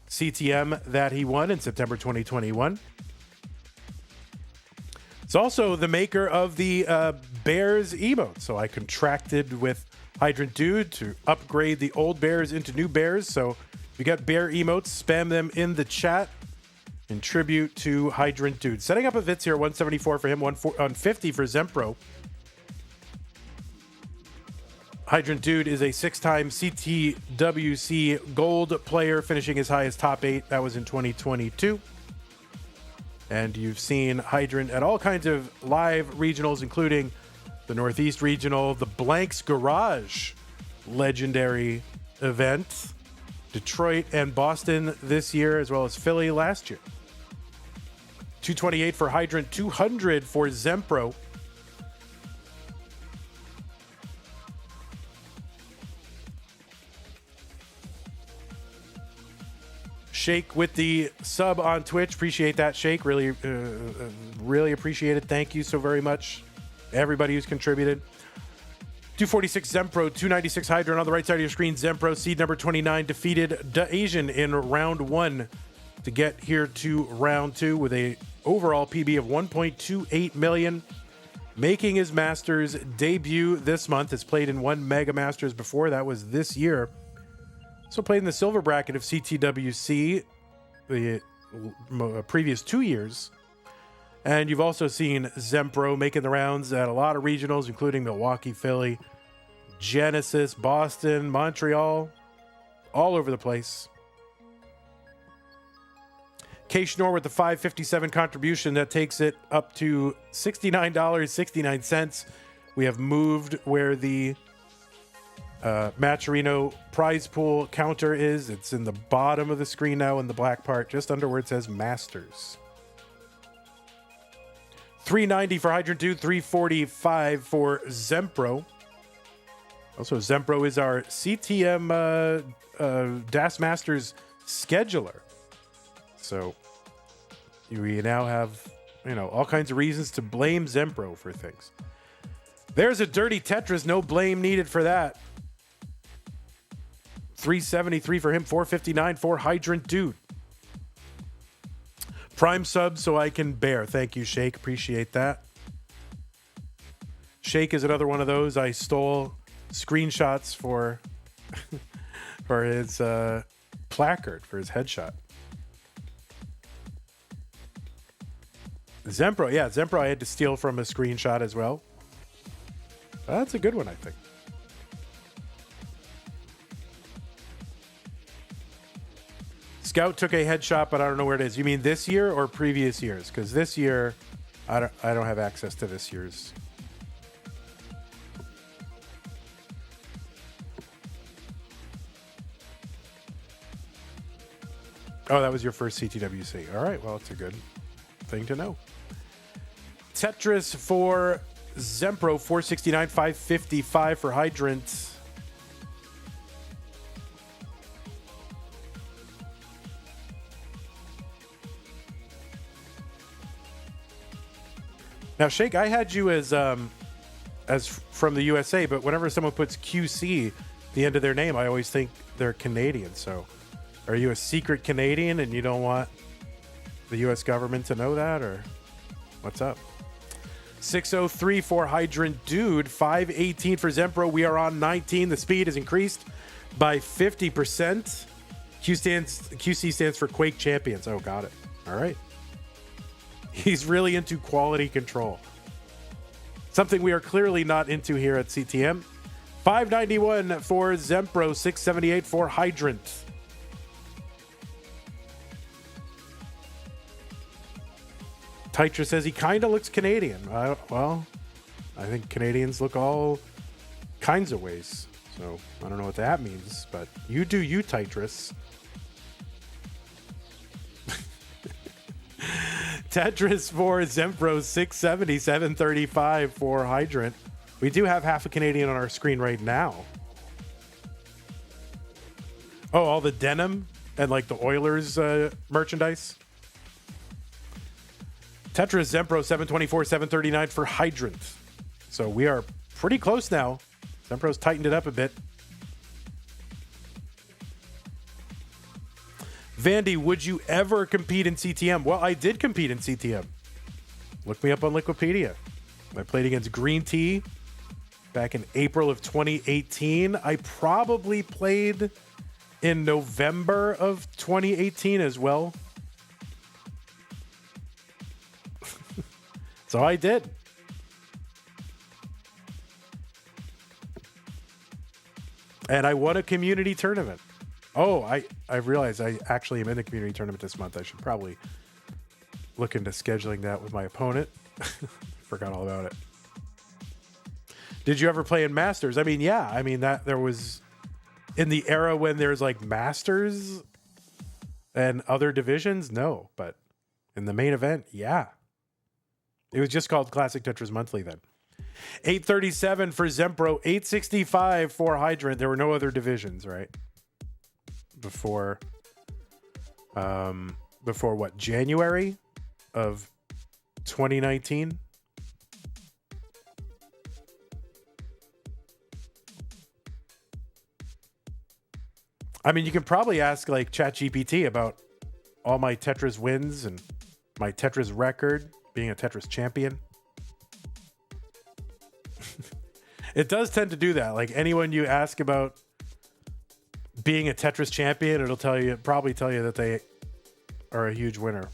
CTM that he won in September 2021. It's also the maker of the Bears emote. So I contracted with Hydrant Dude to upgrade the old Bears into new Bears. So if you got bear emotes, spam them in the chat in tribute to Hydrant Dude. Setting up a Vitz here, 174 for him, 150 for Zempro. Hydrant Dude is a 6-time CTWC gold player, finishing as high as top 8. That was in 2022. And you've seen Hydrant at all kinds of live regionals, including the Northeast Regional, the Blanks Garage legendary event, Detroit and Boston this year, as well as Philly last year. 228 for Hydrant, 200 for Zempro. Shake with the sub on Twitch. Appreciate that, Shake. Really appreciate it. Thank you so very much, everybody who's contributed. 246 Zempro, 296 Hydrant. On the right side of your screen, Zempro, seed number 29, defeated Daasiann in round 1 to get here to round 2 with a overall PB of 1.28 million. Making his Masters debut this month. Has played in 1 Mega Masters before. That was this year. So played in the silver bracket of CTWC the previous 2 years. And you've also seen Zempro making the rounds at a lot of regionals, including Milwaukee, Philly, Genesis, Boston, Montreal, all over the place. K. Schnorr with the $5.57 contribution. That takes it up to $69.69. We have moved where the Matcherino prize pool counter is. It's in the bottom of the screen now in the black part, just under where it says Masters. $390 for Hydrant Dude, $345 for Zempro. Also, Zempro is our CTM DAS Masters scheduler. So we now have, all kinds of reasons to blame Zempro for things. There's a dirty Tetris. No blame needed for that. $373 for him, $459 for Hydrant Dude. Prime sub so I can bear. Thank you, Shake. Appreciate that. Shake is another one of those. I stole screenshots for for his placard, for his headshot. Zempro, yeah, Zempro I had to steal from a screenshot as well. That's a good one, I think. Scout took a headshot, but I don't know where it is. You mean this year or previous years? Because this year, I don't have access to this year's. Oh, that was your first CTWC. All right, well, it's a good thing to know. Tetris for Zempro, $469, $555 for Hydrant. Now, Shake, I had you as from the USA, but whenever someone puts QC at the end of their name, I always think they're Canadian. So are you a secret Canadian and you don't want the U.S. government to know that, or what's up? 603 for Hydrant Dude, 518 for Zempro. We are on 19. The speed is increased by 50%. QC stands for Quake Champions. Oh, got it. All right. He's really into quality control. Something we are clearly not into here at CTM. 591 for Zempro, 678 for Hydrant. Tetris says he kind of looks Canadian. Well, I think Canadians look all kinds of ways. So I don't know what that means, but you do you, Tetris. Tetris for Zempro, 670, 735 for Hydrant. We do have half a Canadian on our screen right now. Oh, all the denim and like the Oilers merchandise. Tetris Zempro, 724, 739 for Hydrant. So we are pretty close now. Zempro's tightened it up a bit. Vandy, would you ever compete in CTM? Well, I did compete in CTM. Look me up on Wikipedia. I played against Green Tea back in April of 2018. I probably played in November of 2018 as well. So I did. And I won a community tournament. Oh, I realized I actually am in the community tournament this month. I should probably look into scheduling that with my opponent. Forgot all about it. Did you ever play in Masters? I mean, yeah. I mean, that there was in the era when there's like Masters and other divisions. No, but in the main event, yeah. It was just called Classic Tetris Monthly then. 837 for Zempro, 865 for Hydrant. There were no other divisions, right? Before what, January of 2019? I mean, you can probably ask like ChatGPT about all my Tetris wins and my Tetris record, being a Tetris champion. It does tend to do that. Like anyone you ask about being a Tetris champion, it'll probably tell you that they are a huge winner.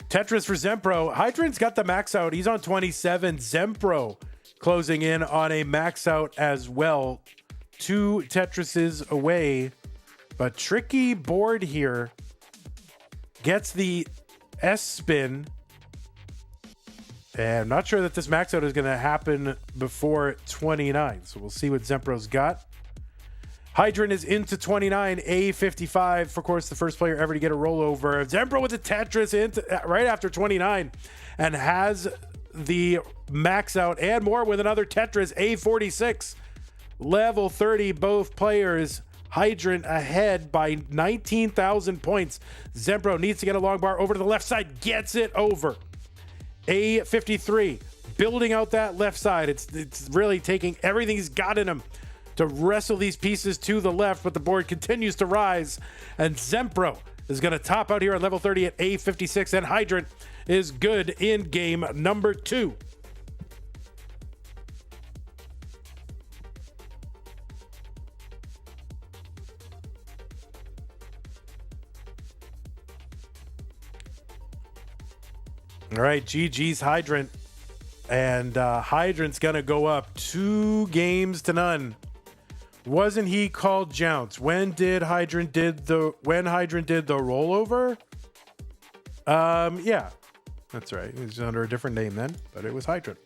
Tetris for Zempro. Hydrant's got the max out. He's on 27. Zempro closing in on a max out as well. 2 Tetrises away. But tricky board here. Gets the S spin. And I'm not sure that this max out is going to happen before 29. So we'll see what Zempro's got. Hydrant is into 29, A55. Of course, the first player ever to get a rollover. Zempro with the Tetris into right after 29 and has the max out and more with another Tetris, A46. Level 30, both players. Hydrant ahead by 19,000 points. Zempro needs to get a long bar over to the left side, gets it over. A53, building out that left side. It's really taking everything he's got in him to wrestle these pieces to the left, but the board continues to rise, and Zempro is going to top out here at level 30 at A56, and Hydrant is good in game number 2. All right, GG's Hydrant, and Hydrant's going to go up 2 games to none. Wasn't he called Jounce? When Hydrant did the rollover? Yeah, that's right. He was under a different name then, but it was Hydrant.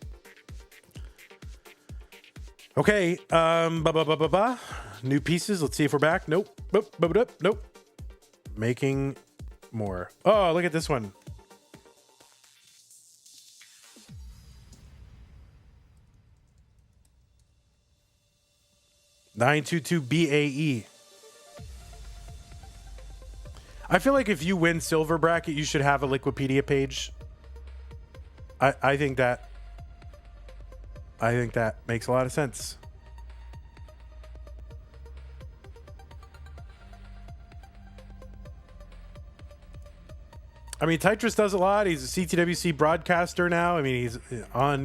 Okay, new pieces. Let's see if we're back. Nope. Nope. Making more. Oh, look at this one. $922 BAE. I feel like if you win silver bracket, you should have a Liquipedia page. I think that makes a lot of sense. I mean, Tetris does a lot. He's a CTWC broadcaster now. I mean, he's on,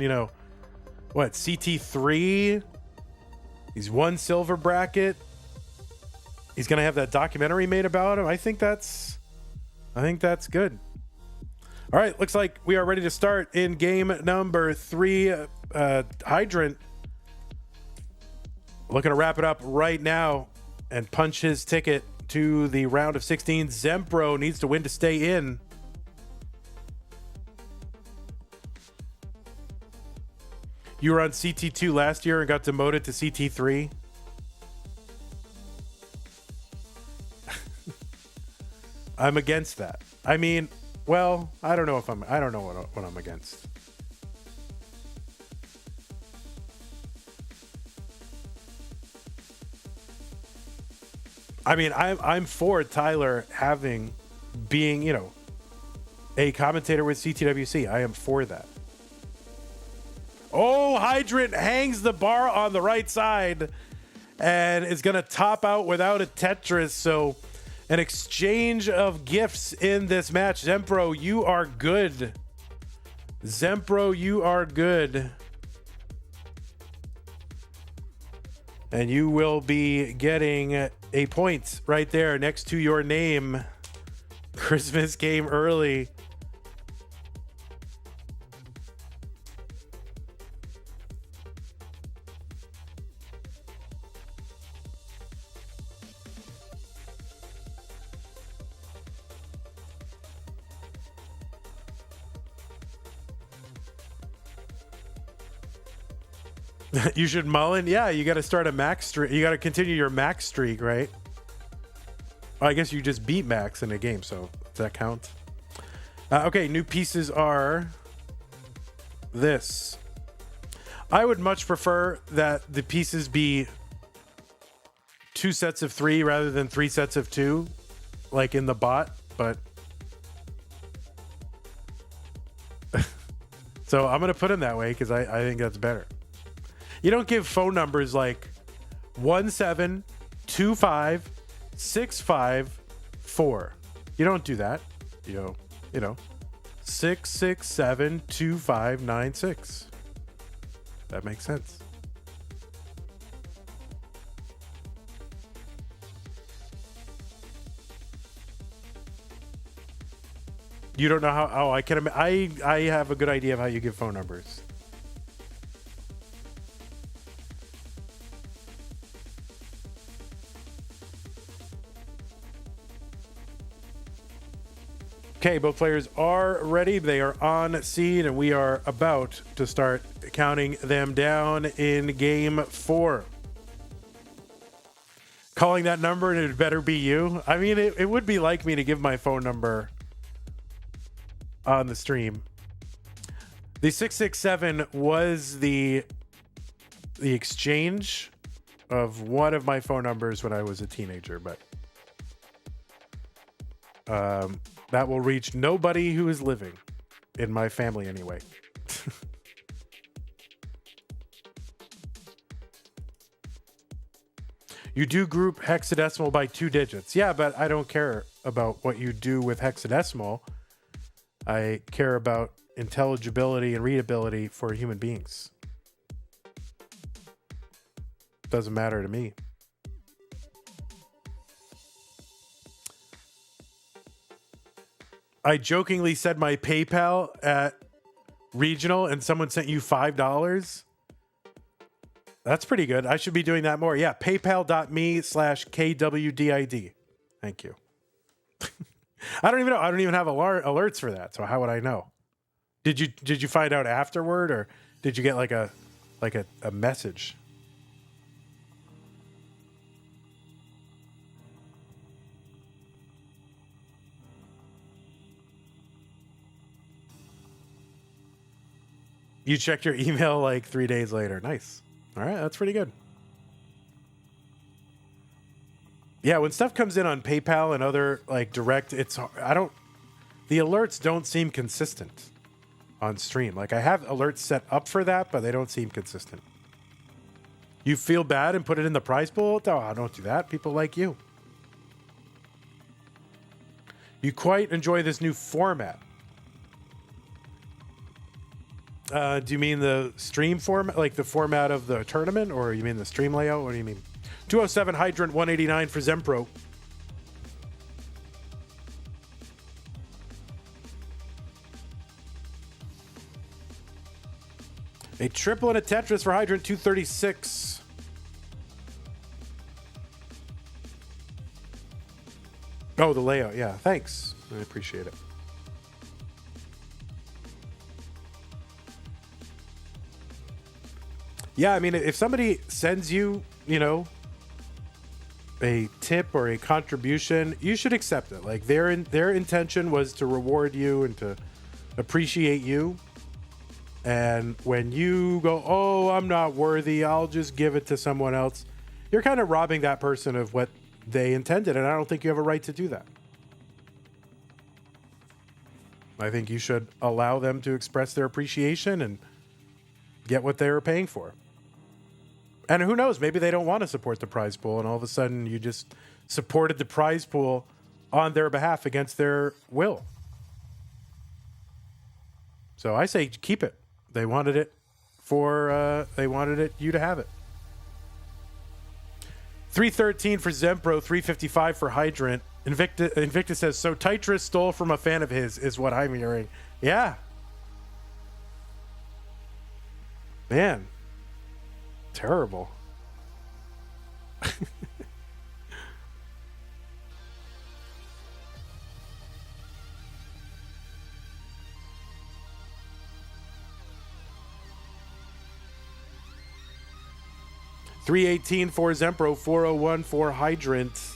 CT3. He's won silver bracket. He's going to have that documentary made about him. I think that's good. All right, looks like we are ready to start in game number 3. Hydrant looking to wrap it up right now and punch his ticket to the round of 16. Zempro needs to win to stay in. You were on CT2 last year and got demoted to CT3. I'm against that. I mean, well, I don't know what I'm against. I mean, I'm for Tyler being, a commentator with CTWC. I am for that. Oh, Hydrant hangs the bar on the right side and is going to top out without a Tetris. So an exchange of gifts in this match. Zempro, you are good. Zempro, you are good. And you will be getting a point right there next to your name. Christmas came early. You should mullen. Yeah, you got to start a max streak. You got to continue your max streak, right? Well, I guess you just beat max in a game, so does that count? Okay, new pieces are this. I would much prefer that the pieces be 2 sets of 3 rather than 3 sets of 2, like in the bot, but so I'm going to put them that way because I think that's better. You don't give phone numbers like 1725654. You don't do that. You know, 6672596. That makes sense. You don't know how? Oh, I can. I have a good idea of how you give phone numbers. Okay, both players are ready. They are on seed, and we are about to start counting them down in game 4. Calling that number, and it better be you. I mean, it would be like me to give my phone number on the stream. The 667 was the exchange of one of my phone numbers when I was a teenager, but that will reach nobody who is living in my family anyway. You do group hexadecimal by 2 digits. Yeah, but I don't care about what you do with hexadecimal. I care about intelligibility and readability for human beings. Doesn't matter to me. I jokingly said my PayPal at regional and someone sent you $5. That's pretty good. I should be doing that more. Yeah, paypal.me/KWDID. Thank you. I don't even know. I don't even have alerts for that. So how would I know? Did you find out afterward, or did you get like a message? You checked your email like 3 days later. Nice. All right, that's pretty good. Yeah, when stuff comes in on PayPal and other like direct, the alerts don't seem consistent on stream. Like I have alerts set up for that, but they don't seem consistent. You feel bad and put it in the prize pool? No, I don't do that. People like you. You quite enjoy this new format. Do you mean the stream format, like the format of the tournament, or you mean the stream layout? What do you mean? 207 Hydrant 189 for Zempro. A triple and a Tetris for Hydrant 236. Oh, the layout. Yeah, thanks. I appreciate it. Yeah, I mean, if somebody sends you, a tip or a contribution, you should accept it. Like their intention was to reward you and to appreciate you. And when you go, oh, I'm not worthy, I'll just give it to someone else, you're kind of robbing that person of what they intended. And I don't think you have a right to do that. I think you should allow them to express their appreciation and get what they were paying for. And who knows, maybe they don't want to support the prize pool, and all of a sudden you just supported the prize pool on their behalf against their will. So I say keep it. They wanted it you to have it. 313 for Zempro, 355 for Hydrant. Invictus says, so Tetris stole from a fan of his, is what I'm hearing. Yeah. Man. Terrible. $318 for Zempro, 401 for Hydrant.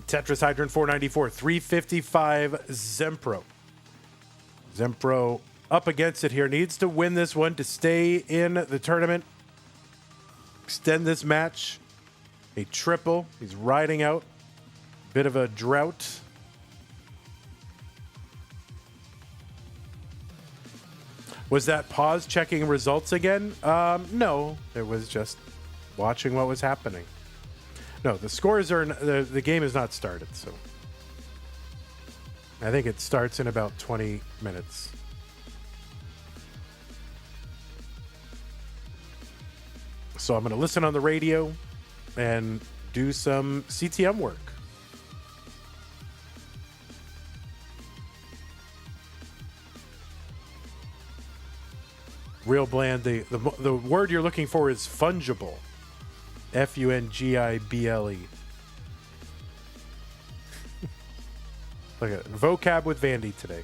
Tetris Hydrant 494, 355 Zempro. Zempro up against it here. Needs to win this one to stay in the tournament. Extend this match. A triple. He's riding out Bit of a drought. Was that pause checking results again? No, it was just watching what was happening. No, the scores are, the game has not started, so. I think it starts in about 20 minutes. So I'm going to listen on the radio and do some CTM work. Real bland. The word you're looking for is fungible. Fungible. Look at it. Vocab with Vandy today.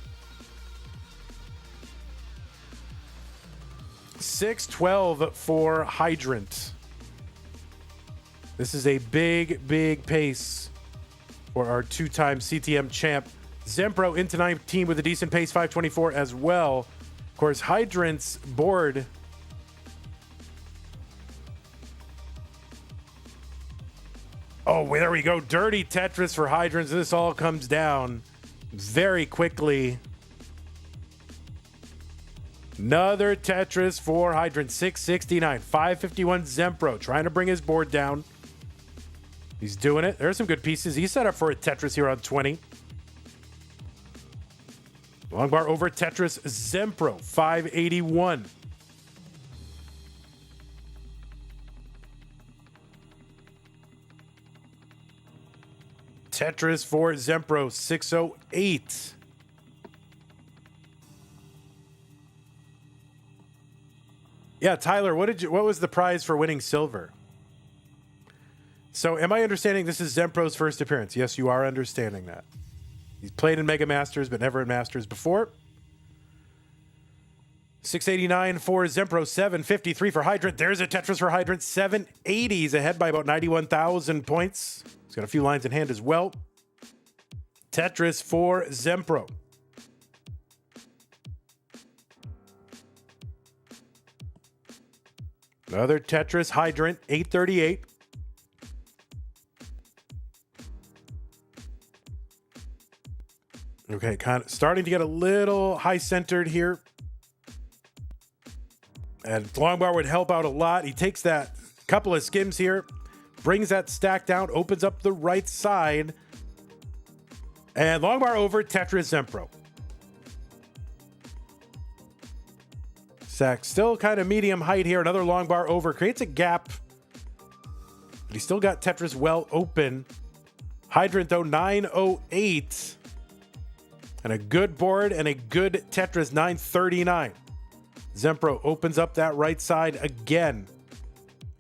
6-12 for Hydrant. This is a big, big pace for our two-time CTM champ. Zempro into 19 with a decent pace, 524 as well. Of course, Hydrant's board. Oh, there we go. Dirty Tetris for Hydrants. This all comes down very quickly. Another Tetris for Hydrant. 669. 551 Zempro trying to bring his board down. He's doing it. There's some good pieces. He's set up for a Tetris here on 20. Long bar over Tetris. Zempro. 581. Tetris for Zempro, 608. Yeah, Tyler, what was the prize for winning silver? So am I understanding this is Zempro's first appearance? Yes, you are understanding that. He's played in Mega Masters, but never in Masters before. 689 for Zempro, 753 for Hydrant. There's a Tetris for Hydrant, 780. He's ahead by about 91,000 points. He's got a few lines in hand as well. Tetris for Zempro. Another Tetris Hydrant, 838. Okay, kind of starting to get a little high-centered here. And long bar would help out a lot. He takes that couple of skims here, brings that stack down, opens up the right side. And long bar over, Tetris Zempro. Sack still kind of medium height here. Another long bar over, creates a gap. But he's still got Tetris well open. Hydrant though, 908. And a good board and a good Tetris, 939. Zempro opens up that right side again.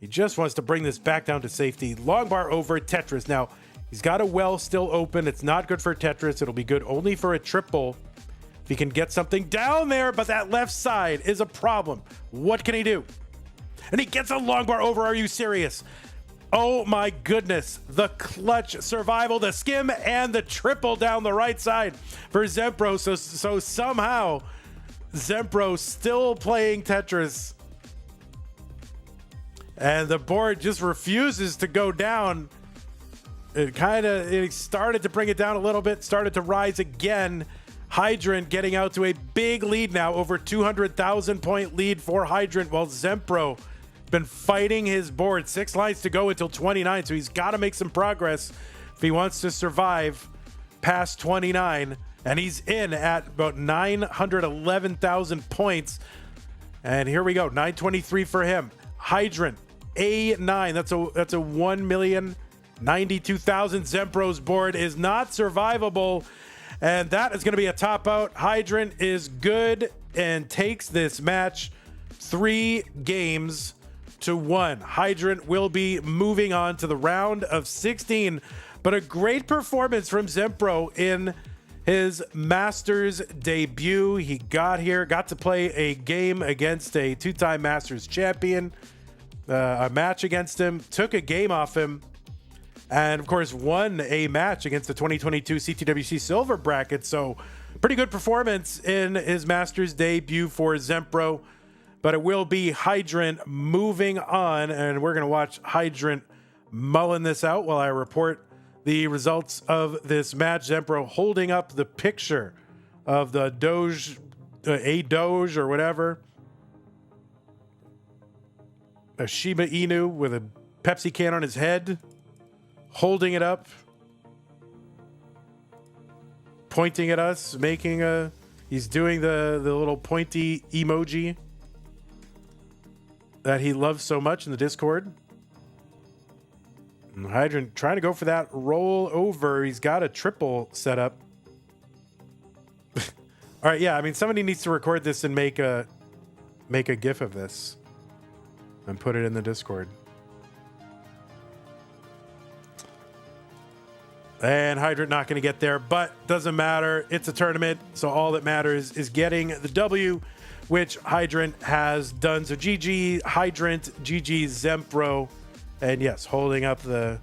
He just wants to bring this back down to safety. Long bar over Tetris. Now, he's got a well still open. It's not good for Tetris. It'll be good only for a triple if he can get something down there, but that left side is a problem. What can he do? And he gets a long bar over. Are you serious? Oh my goodness. The clutch survival, the skim, and the triple down the right side for Zempro. So somehow Zempro still playing Tetris. And the board just refuses to go down. It started to bring it down a little bit, started to rise again. Hydrant getting out to a big lead now, over 200,000 point lead for Hydrant, while Zempro been fighting his board. 6 lines to go until 29, so he's got to make some progress if he wants to survive past 29. And he's in at about 911,000 points. And here we go, 923 for him. Hydrant, A9. That's a 1,092,000. Zempro's board is not survivable. And that is going to be a top out. Hydrant is good and takes this match 3-1. Hydrant will be moving on to the round of 16. But a great performance from Zempro in his Masters debut. He got here, got to play a game against a 2-time Masters champion, a match against him, took a game off him, and of course won a match against the 2022 CTWC Silver bracket. So pretty good performance in his Masters debut for Zempro. But it will be Hydrant moving on, and we're going to watch Hydrant mulling this out while I report the results of this match. Zempro holding up the picture of the Doge, a Doge or whatever. A Shiba Inu with a Pepsi can on his head, holding it up, pointing at us, he's doing the little pointy emoji that he loves so much in the Discord. And Hydrant trying to go for that roll over. He's got a triple set up. All right, yeah, I mean, somebody needs to record this and make a GIF of this and put it in the Discord. And Hydrant not going to get there, but doesn't matter. It's a tournament, so all that matters is getting the W, which Hydrant has done. So GG Hydrant, GG Zempro, and yes, holding up the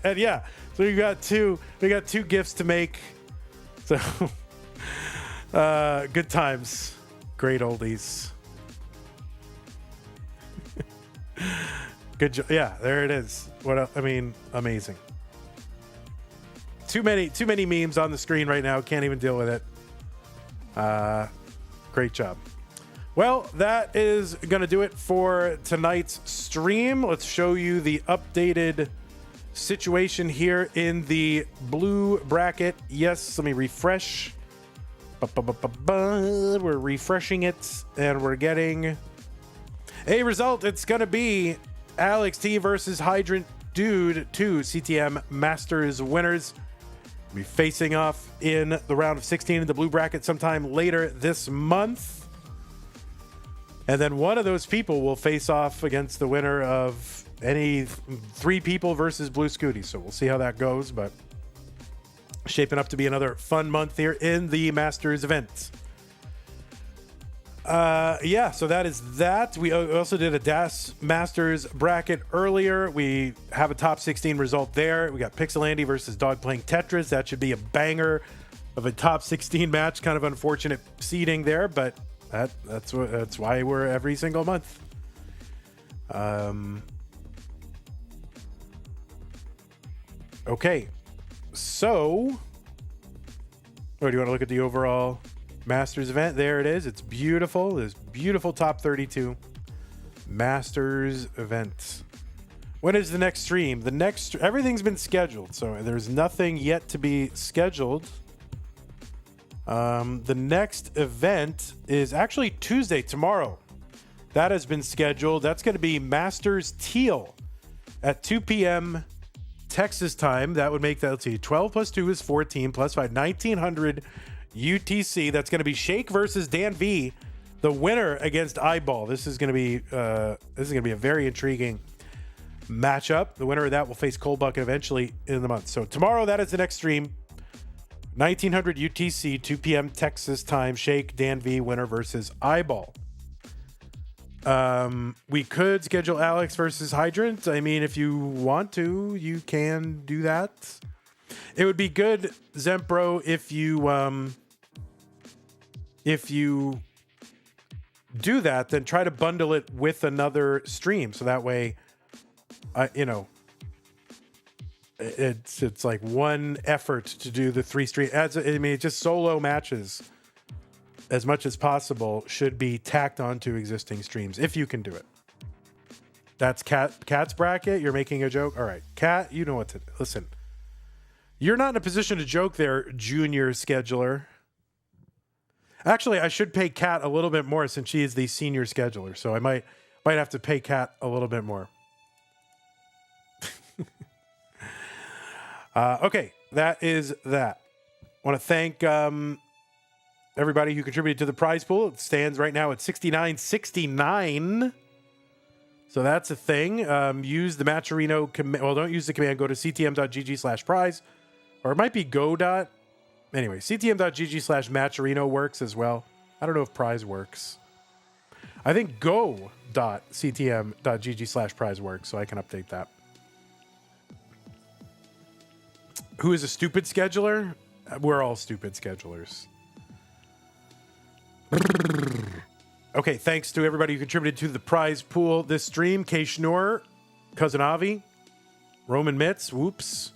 and yeah, so we got two gifts to make. So good times, great oldies. Good job. Yeah, there it is. I mean, amazing. Too many memes on the screen right now. Can't even deal with it. Great job. Well, that is going to do it for tonight's stream. Let's show you the updated situation here in the blue bracket. Yes, let me refresh. We're refreshing it, and we're getting a result. It's going to be Alex T versus Hydrant Dude, 2 CTM Masters winners. We'll be facing off in the round of 16 in the blue bracket sometime later this month. And then one of those people will face off against the winner of any 3 people versus Blue Scooty. So we'll see how that goes, but shaping up to be another fun month here in the Masters event. Yeah, so that is that. We also did a DAS Masters bracket earlier. We have a top 16 result there. We got Pixelandy versus Dog playing Tetris. That should be a banger of a top 16 match. Kind of unfortunate seeding there, but that's why we're every single month. Okay, so do you want to look at the overall Masters event? There it is. It's beautiful. This beautiful top 32 Masters event. When is the next stream? Everything's been scheduled, so there's nothing yet to be scheduled. The next event is actually Tuesday, tomorrow. That has been scheduled. That's going to be Masters Teal at 2 p.m. Texas time. That would make that, let's see, 12 plus 2 is 14 plus 5, 1900 UTC. That's going to be Shake versus Dan V, the winner against Eyeball. This is going to be a very intriguing matchup. The winner of that will face Cold Bucket eventually in the month. So tomorrow, that is the next stream. 1900 UTC, 2 p.m. Texas time. Shake, Dan V, winner versus Eyeball. We could schedule Alex versus Hydrant. I mean, if you want to, you can do that. It would be good, Zempro, if you do that, then try to bundle it with another stream. So that way, it's like one effort to do the 3 stream. Just solo matches as much as possible should be tacked onto existing streams if you can do it. That's Cat's bracket. You're making a joke. All right, Cat, you know what to listen. You're not in a position to joke there, junior scheduler. Actually, I should pay Kat a little bit more since she is the senior scheduler. So I might have to pay Kat a little bit more. Okay, that is that. I want to thank everybody who contributed to the prize pool. It stands right now at $69.69. So that's a thing. Use the Matcherino command. Well, don't use the command. Go to ctm.gg/prize. Or it might be go. Anyway, ctm.gg/Matcherino works as well. I don't know if prize works. I think go.ctm.gg/prize works, so I can update that. Who is a stupid scheduler? We're all stupid schedulers. Okay, thanks to everybody who contributed to the prize pool this stream. K. Schnorr, Cousin Avi, Roman Mitz, whoops.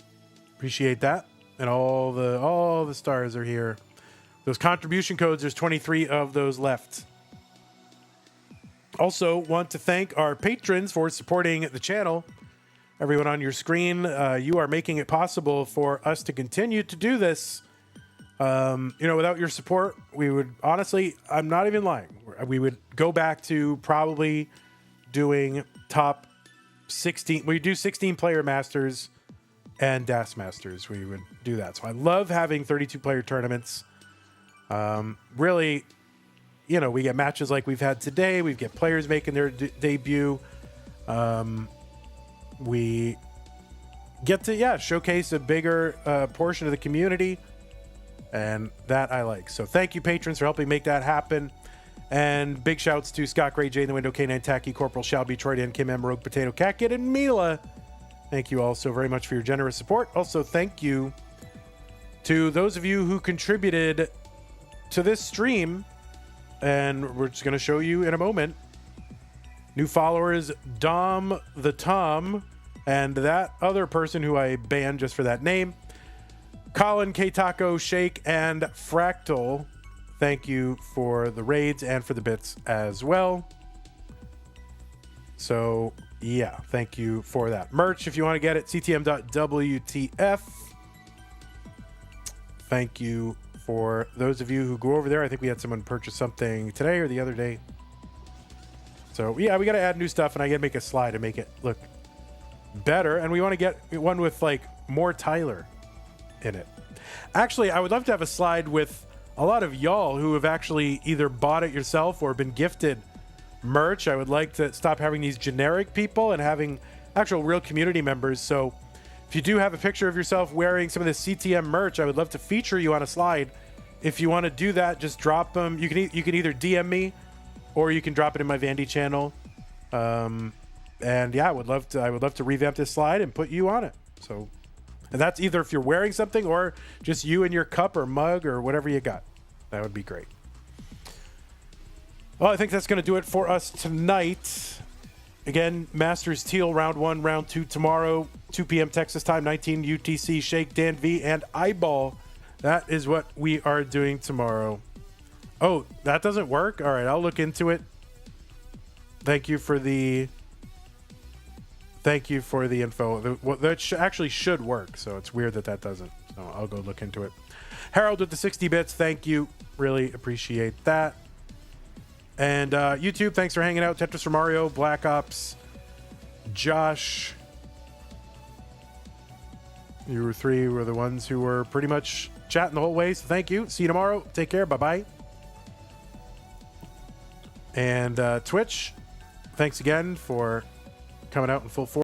Appreciate that. And all the stars are here. Those contribution codes, there's 23 of those left. Also, want to thank our patrons for supporting the channel. Everyone on your screen, you are making it possible for us to continue to do this. Without your support, we would honestly, I'm not even lying, we would go back to probably doing top 16. We do 16 player masters and DAS masters. We would do that. So I love having 32 player tournaments. Really, we get matches like we've had today. We get players making their debut. We get to, showcase a bigger portion of the community. And that I like. So thank you, patrons, for helping make that happen. And big shouts to Scott Gray, Jay in the Window, K9 Tacky, Corporal Shelby, Troy Dan, Kim M, Rogue Potato, Catkit, and Mila. Thank you all so very much for your generous support. Also, thank you to those of you who contributed to this stream. And we're just going to show you in a moment. New followers, Dom the Tom, and that other person who I banned just for that name. Colin, K-Taco, Shake, and Fractal, thank you for the raids and for the bits as well. So, yeah, thank you for that. Merch, if you want to get it, ctm.wtf. Thank you for those of you who go over there. I think we had someone purchase something today or the other day. So, yeah, we got to add new stuff, and I got to make a slide to make it look better. And we want to get one with, more Tyler in it. Actually, I would love to have a slide with a lot of y'all who have actually either bought it yourself or been gifted merch. I would like to stop having these generic people and having actual real community members. So if you do have a picture of yourself wearing some of the CTM merch, I would love to feature you on a slide. If you want to do that, just drop them. You can either DM me or you can drop it in my Vandy channel. And yeah, I would love to revamp this slide and put you on it. So, and that's either if you're wearing something or just you and your cup or mug or whatever you got. That would be great. Well, I think that's going to do it for us tonight. Again, Masters Teal round 1, round 2 tomorrow, 2 p.m. Texas time, 19 UTC, Shake, Dan V, and Eyeball. That is what we are doing tomorrow. Oh, that doesn't work? All right, I'll look into it. Thank you for the info. That actually should work, so it's weird that doesn't. So I'll go look into it. Harold with the 60 bits, thank you. Really appreciate that. And YouTube, thanks for hanging out. Tetris for Mario, Black Ops, Josh. You three were the ones who were pretty much chatting the whole way, so thank you. See you tomorrow. Take care. Bye-bye. And Twitch, thanks again for coming out in full force.